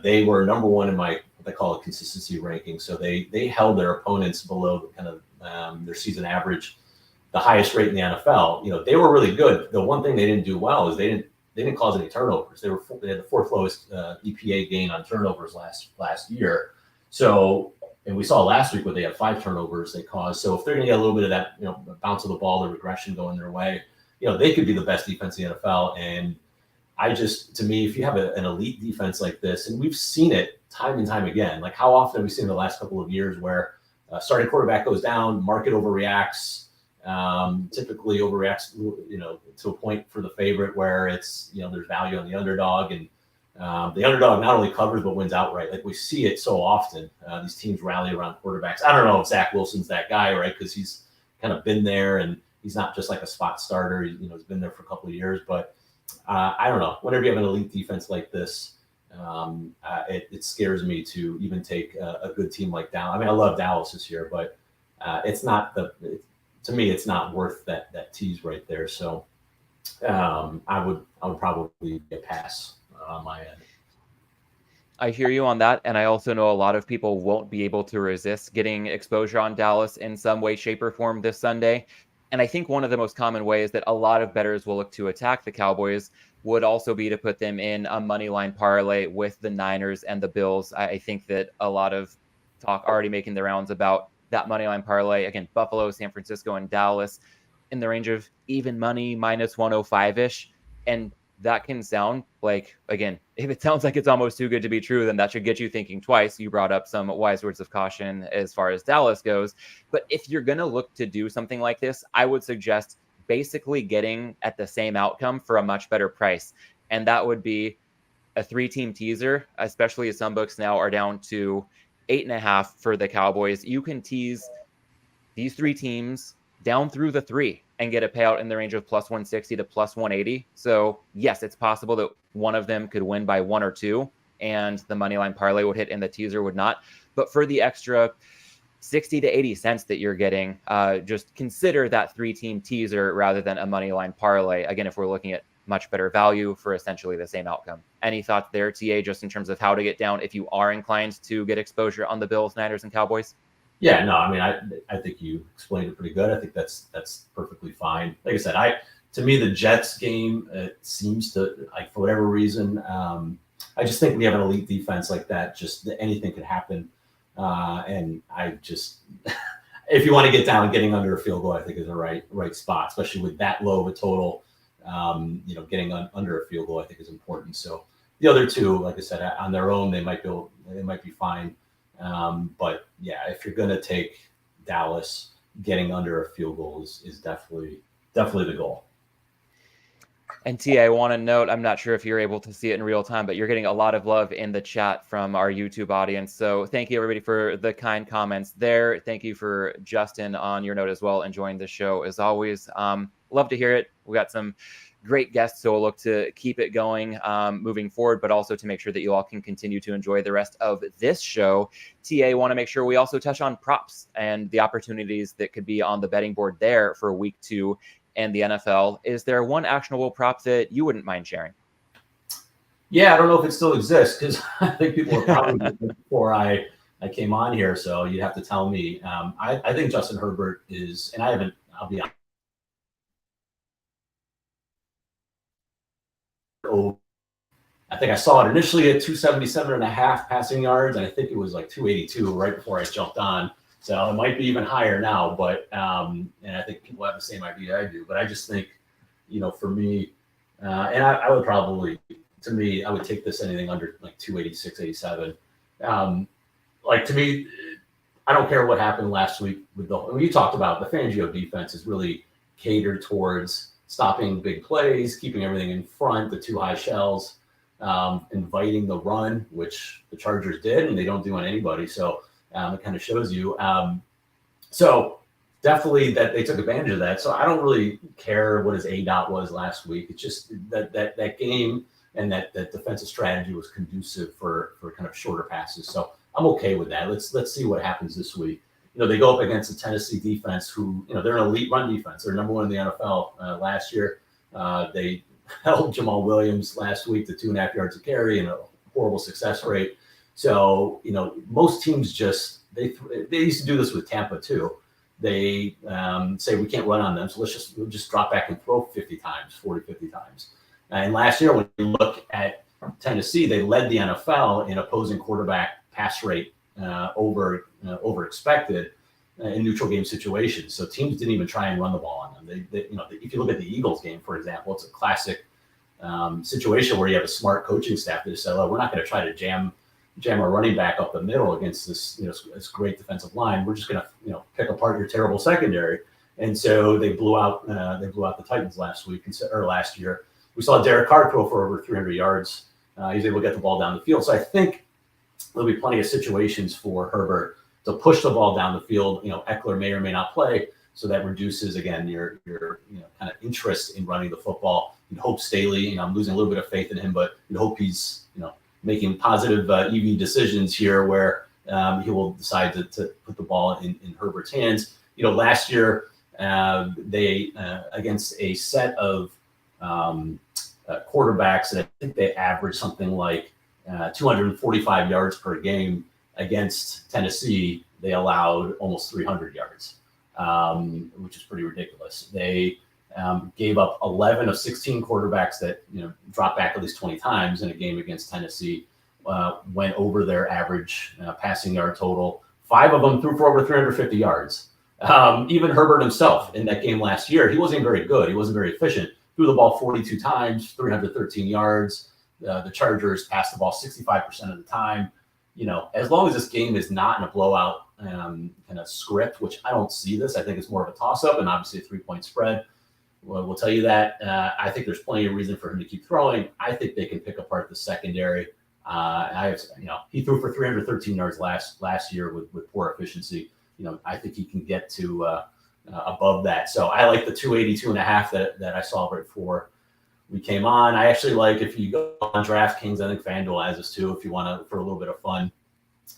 they were number 1 in what they call a consistency ranking. So they held their opponents below kind of their season average the highest rate in the NFL. They were really good. The one thing they didn't do well is they didn't cause any turnovers. They had the fourth lowest EPA gain on turnovers last year. So, and we saw last week where they had 5 turnovers they caused. So if they're going to get a little bit of that, bounce of the ball, the regression going their way, they could be the best defense in the NFL. And to me, if you have an elite defense like this, and we've seen it time and time again, like how often have we seen in the last couple of years where starting quarterback goes down, market overreacts, typically overreacts, to a point for the favorite where it's, there's value on the underdog, and the underdog not only covers but wins outright. Like we see it so often. These teams rally around quarterbacks. I don't know if Zach Wilson's that guy, right? Because he's kind of been there, and he's not just like a spot starter. He's been there for a couple of years, but I don't know. Whenever you have an elite defense like this, it scares me to even take a good team like Dallas. I mean, I love Dallas this year, but it's not to me, it's not worth that tease right there. So I would probably get a pass on my end. I hear you on that, and I also know a lot of people won't be able to resist getting exposure on Dallas in some way, shape, or form this Sunday. And I think one of the most common ways that a lot of bettors will look to attack the Cowboys would also be to put them in a money line parlay with the Niners and the Bills. I think that a lot of talk already making the rounds about that money line parlay. Again, Buffalo, San Francisco, and Dallas in the range of even money, minus 105-ish. And that can sound like, again, if it sounds like it's almost too good to be true, then that should get you thinking twice. You brought up some wise words of caution as far as Dallas goes. But if you're going to look to do something like this, I would suggest basically getting at the same outcome for a much better price. And that would be a 3-team teaser, especially as some books now are down to 8.5 for the Cowboys. You can tease these 3 teams down through the 3 and get a payout in the range of plus 160 to plus 180. So yes, it's possible that one of them could win by 1 or 2 and the money line parlay would hit and the teaser would not. But for the extra 60 to 80 cents that you're getting, just consider that 3-team teaser rather than a money line parlay. Again, if we're looking at much better value for essentially the same outcome. Any thoughts there, TA, just in terms of how to get down if you are inclined to get exposure on the Bills, Niners, and Cowboys? Yeah, no, I mean, I think you explained it pretty good. I think that's perfectly fine. Like I said, to me, the Jets game, it seems to, like, for whatever reason, I just think we have an elite defense like that. Just anything could happen. And I just, if you want to get down, getting under a field goal, I think is the right spot, especially with that low of a total. Getting under a field goal, I think is important. So the other two, like I said, on their own, they might be fine. But yeah, if you're going to take Dallas, getting under a field goal is definitely the goal. And T, I want to note, I'm not sure if you're able to see it in real time, but you're getting a lot of love in the chat from our YouTube audience. So thank you, everybody, for the kind comments there. Thank you for Justin on your note as well, enjoying the show as always. Love to hear it. We got some great guests, so we'll look to keep it going moving forward, but also to make sure that you all can continue to enjoy the rest of this show. TA, want to make sure we also touch on props and the opportunities that could be on the betting board there for week 2 and the NFL. Is there one actionable prop that you wouldn't mind sharing? Yeah, I don't know if it still exists because I think people were probably before I came on here, so you'd have to tell me. I think Justin Herbert is, and I'll be honest. I think I saw it initially at 277.5 passing yards, and I think it was like 282 right before I jumped on. So it might be even higher now, but and I think people have the same idea I do. But I just think, for me, and I would probably, to me, I would take this anything under like 286, 87. Like to me, I don't care what happened last week with you talked about the Fangio defense is really catered towards stopping big plays, keeping everything in front, the 2 high shells, inviting the run, which the Chargers did, and they don't do on anybody. So it kind of shows you. So definitely that they took advantage of that. So I don't really care what his ADOT was last week. It's just that game and that defensive strategy was conducive for kind of shorter passes. So I'm okay with that. Let's see what happens this week. They go up against the Tennessee defense who, they're an elite run defense. They're number 1 in the NFL last year. They held Jamal Williams last week to 2.5 yards a carry and a horrible success rate. So, most teams they used to do this with Tampa too. they say we can't run on them, so we'll just drop back and throw 50 times, 40, 50 times. And last year, when you look at Tennessee, they led the NFL in opposing quarterback pass rate over expected in neutral game situations. So teams didn't even try and run the ball on them. If you look at the Eagles game, for example, it's a classic situation where you have a smart coaching staff that said, "Oh, we're not going to try to jam our running back up the middle against this this great defensive line. We're just going to pick apart your terrible secondary." And so they blew out the Titans last year. We saw Derek Carr throw for over 300 yards. He's able to get the ball down the field. So I think there'll be plenty of situations for Herbert to push the ball down the field. Eckler may or may not play, so that reduces again your kind of interest in running the football. You'd hope Staley. I'm losing a little bit of faith in him, but you'd hope he's making positive EV decisions here where he will decide to put the ball in Herbert's hands. Last year they against a set of quarterbacks, and I think they averaged something like 245 yards per game. Against Tennessee, they allowed almost 300 yards, which is pretty ridiculous. They gave up 11 of 16 quarterbacks that dropped back at least 20 times in a game against Tennessee, went over their average passing yard total. 5 of them threw for over 350 yards. Even Herbert himself in that game last year, he wasn't very good. He wasn't very efficient. Threw the ball 42 times, 313 yards. The Chargers passed the ball 65% of the time. As long as this game is not in a blowout kind of script, which I don't see this, I think it's more of a toss-up and obviously a 3-point spread. We'll tell you that. I think there's plenty of reason for him to keep throwing. I think they can pick apart the secondary. He threw for 313 yards last year with poor efficiency. I think he can get to above that. So I like the 282.5 that I saw right before we came on. I actually like, if you go on DraftKings, I think FanDuel has this too. If you want to, for a little bit of fun,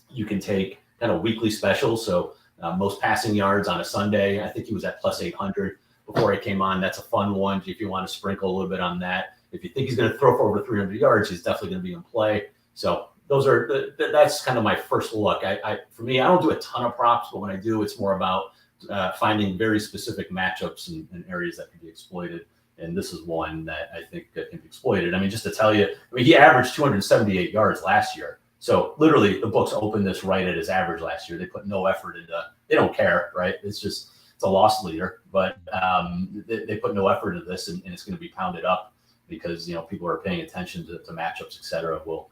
you can take kind of weekly specials. So most passing yards on a Sunday, I think he was at plus 800 before he came on. That's a fun one if you want to sprinkle a little bit on that. If you think he's going to throw for over 300 yards, he's definitely going to be in play. So that's kind of my first look. For me, I don't do a ton of props, but when I do, it's more about finding very specific matchups and areas that can be exploited. And this is one that I think can be exploited. I mean, just to tell you, he averaged 278 yards last year. So literally the books opened this right at his average last year. They put no effort into, they don't care, right? It's a loss leader, but they put no effort into this, and it's going to be pounded up because, people are paying attention to matchups, et cetera. We'll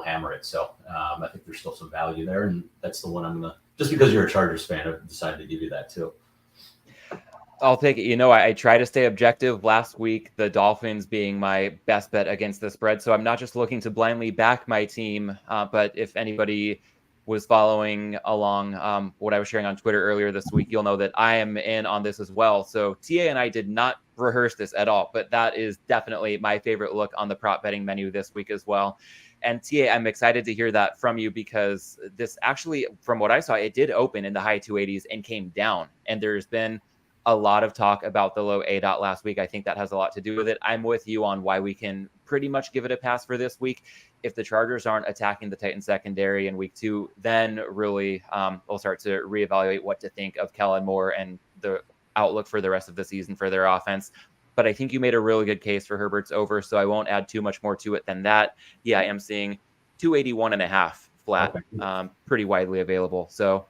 hammer it. So I think there's still some value there. And that's the one I'm going to, just because you're a Chargers fan, I've decided to give you that too. I'll take it. I try to stay objective. Last week, the Dolphins being my best bet against the spread. So I'm not just looking to blindly back my team, but if anybody was following along what I was sharing on Twitter earlier this week, you'll know that I am in on this as well. So TA and I did not rehearse this at all, but that is definitely my favorite look on the prop betting menu this week as well. And TA, I'm excited to hear that from you because this actually, from what I saw, it did open in the high 280s and came down. And there's been a lot of talk about the low A dot last week. I think that has a lot to do with it. I'm with you on why we can pretty much give it a pass for this week. If the Chargers aren't attacking the Titans secondary in week 2, then really we'll start to reevaluate what to think of Kellen Moore and the outlook for the rest of the season for their offense. But I think you made a really good case for Herbert's over, so I won't add too much more to it than that. Yeah, I am seeing 281.5 flat, pretty widely available. So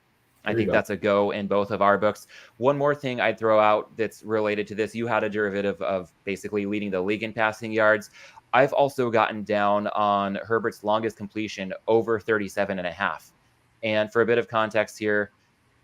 I think that's a go in both of our books. One more thing I'd throw out that's related to this. You had a derivative of basically leading the league in passing yards. I've also gotten down on Herbert's longest completion over 37.5. And for a bit of context here,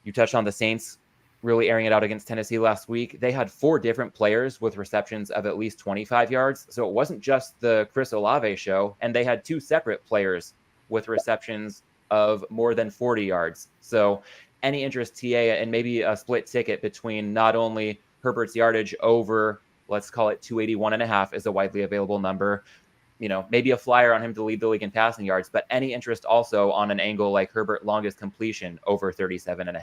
you touched on the Saints really airing it out against Tennessee last week. They had 4 different players with receptions of at least 25 yards. So it wasn't just the Chris Olave show. And they had 2 separate players with receptions of more than 40 yards. So any interest, TA, and maybe a split ticket between not only Herbert's yardage over, let's call it 281.5 is a widely available number, maybe a flyer on him to lead the league in passing yards, but any interest also on an angle like Herbert longest completion over 37.5?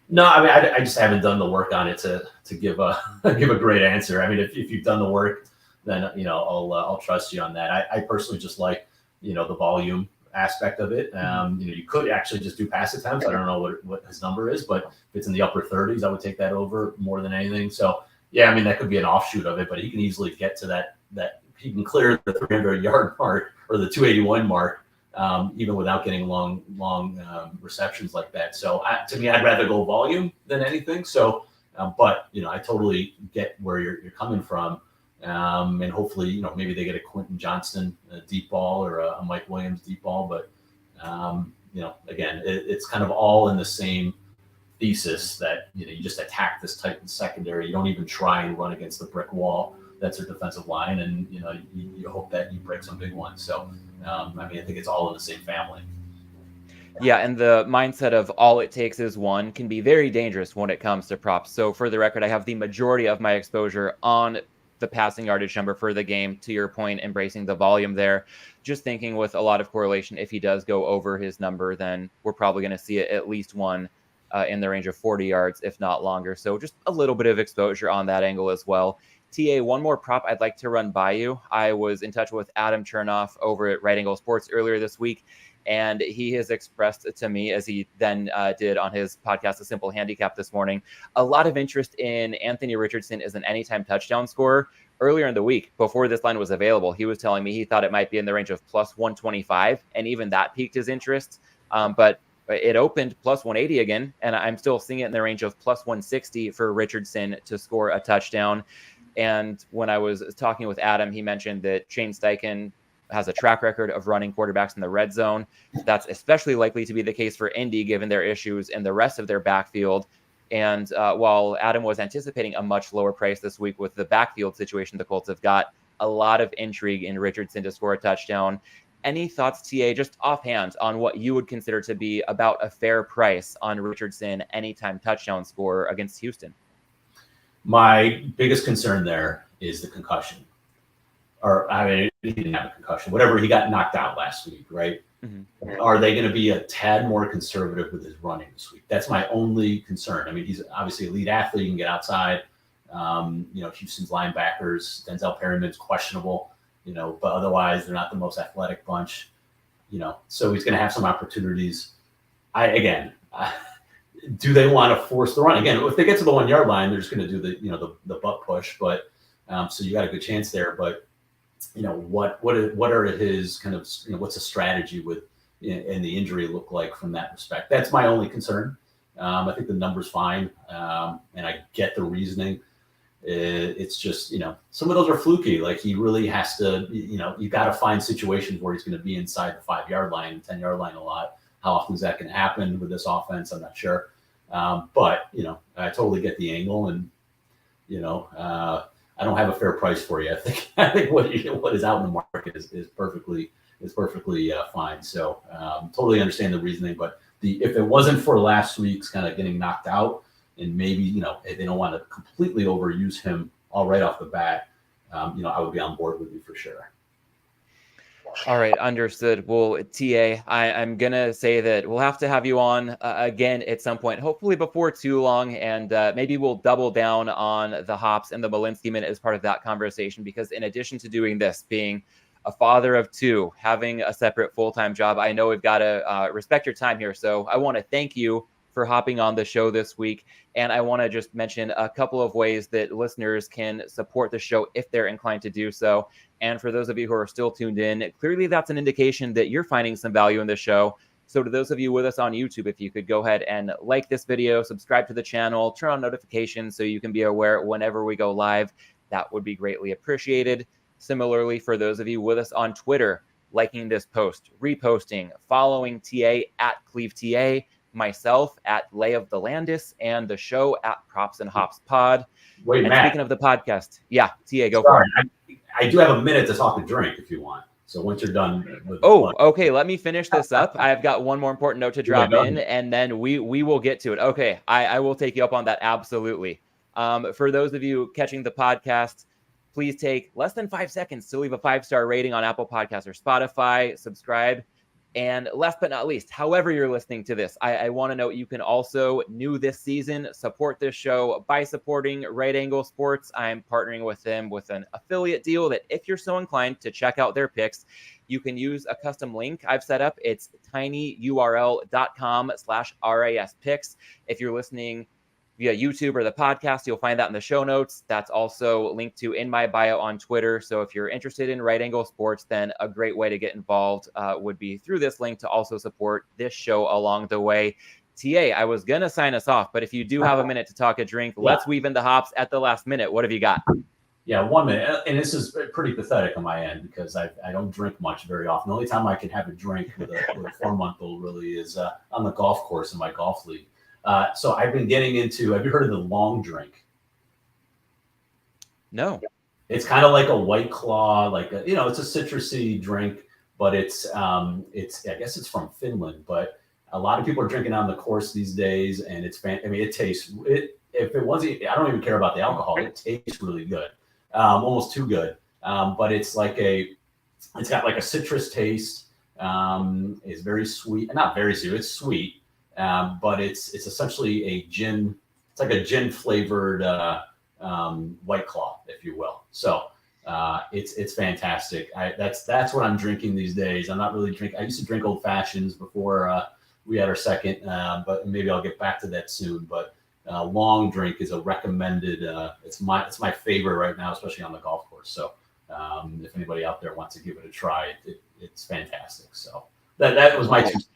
No, I mean, I just haven't done the work on it to give a great answer. I mean, if you've done the work, then I'll trust you on that. I personally just like the volume. aspect of it. You could actually just do pass attempts. I don't know what his number is, but if it's in the upper 30s, I would take that over more than anything. So yeah, I mean, that could be an offshoot of it, but he can easily get to that he can clear the 300-yard mark or the 281 mark, even without getting long receptions like that. So to me, I'd rather go volume than anything. So, but I totally get where you're coming from. And hopefully, maybe they get a Quentin Johnston deep ball or a Mike Williams deep ball. But, again, it's kind of all in the same thesis that, you just attack this Titans secondary. You don't even try and run against the brick wall. That's your defensive line. And, you hope that you break some big ones. So, I think it's all in the same family. Yeah, and the mindset of all it takes is one can be very dangerous when it comes to props. So for the record, I have the majority of my exposure on the passing yardage number for the game. To your point, embracing the volume there. Just thinking with a lot of correlation, if he does go over his number, then we're probably going to see at least one in the range of 40 yards, if not longer. So just a little bit of exposure on that angle as well. TA, one more prop I'd like to run by you. I was in touch with Adam Chernoff over at Right Angle Sports earlier this week, and he has expressed to me, as he then did on his podcast, A Simple Handicap this morning, a lot of interest in Anthony Richardson as an anytime touchdown scorer. Earlier in the week, before this line was available, he was telling me he thought it might be in the range of plus 125, and even that piqued his interest. But it opened plus 180 again, and I'm still seeing it in the range of plus 160 for Richardson to score a touchdown. And when I was talking with Adam, he mentioned that Shane Steichen has a track record of running quarterbacks in the red zone. That's especially likely to be the case for Indy, given their issues in the rest of their backfield. And while Adam was anticipating a much lower price this week with the backfield situation the Colts have got, a lot of intrigue in Richardson to score a touchdown. Any thoughts, TA, just offhand, on what you would consider to be about a fair price on Richardson anytime touchdown score against Houston? My biggest concern there is the concussion. He didn't have a concussion. Whatever, he got knocked out last week, right? Mm-hmm. Are they going to be a tad more conservative with his running this week? That's my only concern. He's obviously an elite athlete. He can get outside. Houston's linebackers, Denzel Perryman's questionable, but otherwise they're not the most athletic bunch, so he's going to have some opportunities. Do they want to force the run? Again, if they get to the 1 yard line, they're just going to do the butt push, but so you got a good chance there. But what are his kind of what's the strategy with and the injury look like from that respect? That's my only concern. I think the number's fine, and I get the reasoning. It's just some of those are fluky. Like he really has to you got to find situations where he's going to be inside the 5 yard line, 10 yard line a lot. How often is that going to happen with this offense? I'm not sure. But I totally get the angle, and I don't have a fair price for you. I think what is out in the market is perfectly fine. So totally understand the reasoning. But if it wasn't for last week's kind of getting knocked out, and maybe they don't want to completely overuse him all right off the bat, I would be on board with you for sure. All right, understood. Well, TA, I'm going to say that we'll have to have you on again at some point, hopefully before too long, and maybe we'll double down on the Hops and the Malinsky Minute as part of that conversation, because in addition to doing this, being a father of two, having a separate full-time job, I know we've got to respect your time here. So I want to thank you for hopping on the show this week. And I want to just mention a couple of ways that listeners can support the show if they're inclined to do so. And for those of you who are still tuned in, clearly that's an indication that you're finding some value in the show. So to those of you with us on YouTube, if you could go ahead and like this video, subscribe to the channel, turn on notifications so you can be aware whenever we go live, that would be greatly appreciated. Similarly, for those of you with us on Twitter, liking this post, reposting, following TA at ClevTA, myself at Lay of the Landis, and the show at Props and Hops Pod. Wait, and Matt, speaking of the podcast, TA, go for it. I do have a minute to talk to drink if you want. So once you're done. Okay. Let me finish this up. I've got one more important note to drop in, and then we will get to it. Okay. I will take you up on that. Absolutely. For those of you catching the podcast, please take less than 5 seconds to leave a 5-star rating on Apple Podcasts or Spotify, subscribe. And last but not least, however you're listening to this, I want to note you can also, new this season, support this show by supporting Right Angle Sports. I'm partnering with them with an affiliate deal that if you're so inclined to check out their picks, you can use a custom link I've set up. It's tinyurl.com/RASpicks. If you're listening via YouTube or the podcast, you'll find that in the show notes. That's also linked to in my bio on Twitter. So if you're interested in Right Angle Sports, then a great way to get involved would be through this link to also support this show along the way. TA, I was going to sign us off, but if you do have a minute to talk a drink, let's weave in the hops at the last minute. What have you got? Yeah, 1 minute. And this is pretty pathetic on my end because I don't drink much very often. The only time I can have a drink with a 4-month-old really is on the golf course in my golf league. So I've been getting into, have you heard of the long drink? No. It's kind of like a White Claw, like it's a citrusy drink, but it's I guess it's from Finland, but a lot of people are drinking on the course these days, and it tastes it. If it wasn't, I don't even care about the alcohol. It tastes really good, almost too good. But it's got like a citrus taste. It's very sweet, not very sweet. It's sweet. But it's essentially a gin. It's like a gin flavored White Claw, if you will. So it's fantastic. That's what I'm drinking these days. I'm not really drinking. I used to drink old fashions before we had our second, but maybe I'll get back to that soon. But long drink is a recommended. It's my favorite right now, especially on the golf course. So if anybody out there wants to give it a try, it's fantastic. So that was my 2 cents.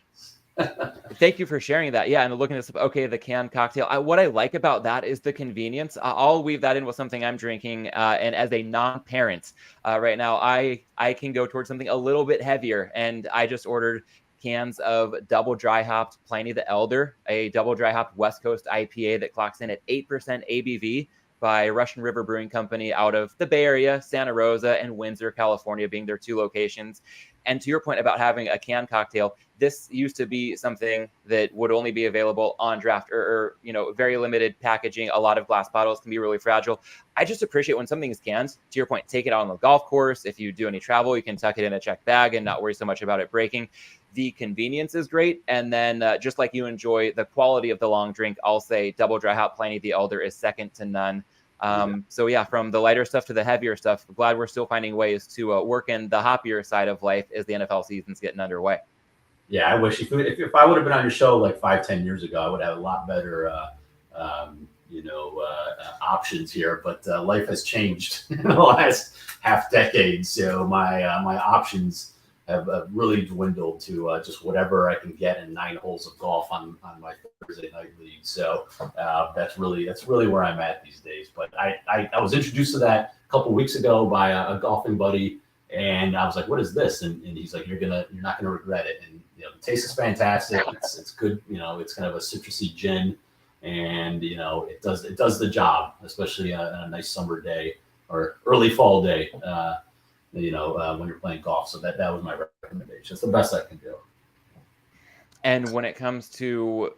Thank you for sharing that. Yeah, and looking at this, okay, the canned cocktail. What I like about that is the convenience. I'll weave that in with something I'm drinking, and as a non-parent right now, I can go towards something a little bit heavier, and I just ordered cans of double dry hopped Pliny the Elder, a double dry hopped West Coast IPA that clocks in at 8% ABV by Russian River Brewing Company out of the Bay Area, Santa Rosa, and Windsor, California being their 2 locations. And to your point about having a canned cocktail, this used to be something that would only be available on draft or very limited packaging. A lot of glass bottles can be really fragile. I just appreciate when something is canned. To your point, take it out on the golf course. If you do any travel, you can tuck it in a check bag and not worry so much about it breaking. The convenience is great. And then just like you enjoy the quality of the long drink, I'll say double dry hop Pliny the Elder is second to none. So yeah, from the lighter stuff to the heavier stuff, glad we're still finding ways to work in the hoppier side of life as the NFL season's getting underway. Yeah, I wish if I would have been on your show like 5-10 years ago, I would have a lot better options here. But life has changed in the last half decade, so my options have really dwindled to just whatever I can get in 9 holes of golf on my Thursday night league. So that's really where I'm at these days. But I was introduced to that a couple weeks ago by a golfing buddy, and I was like, "What is this?" And he's like, "You're not gonna regret it." And the taste is fantastic. It's good. It's kind of a citrusy gin, and it does the job, especially on a nice summer day or early fall day. When you're playing golf. So that was my recommendation. It's the best I can do. And when it comes to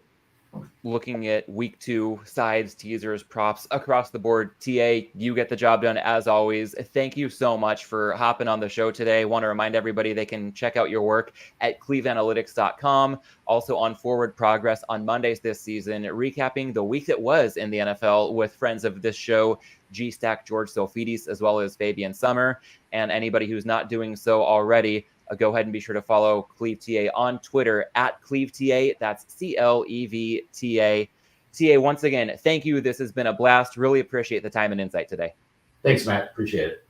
looking at week 2 sides, teasers, props across the board, TA, you get the job done as always. Thank you so much for hopping on the show today. I want to remind everybody they can check out your work at cleveanalytics.com. Also on Forward Progress on Mondays this season, recapping the week that was in the NFL with friends of this show, G-Stack George Sofidis, as well as Fabian Summer. And anybody who's not doing so already, go ahead and be sure to follow ClevTA on Twitter at ClevTA. That's CLEVTA. TA, once again, thank you. This has been a blast. Really appreciate the time and insight today. Thanks, Matt. Appreciate it.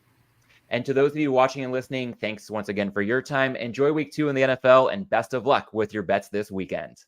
And to those of you watching and listening, thanks once again for your time. Enjoy week 2 in the NFL and best of luck with your bets this weekend.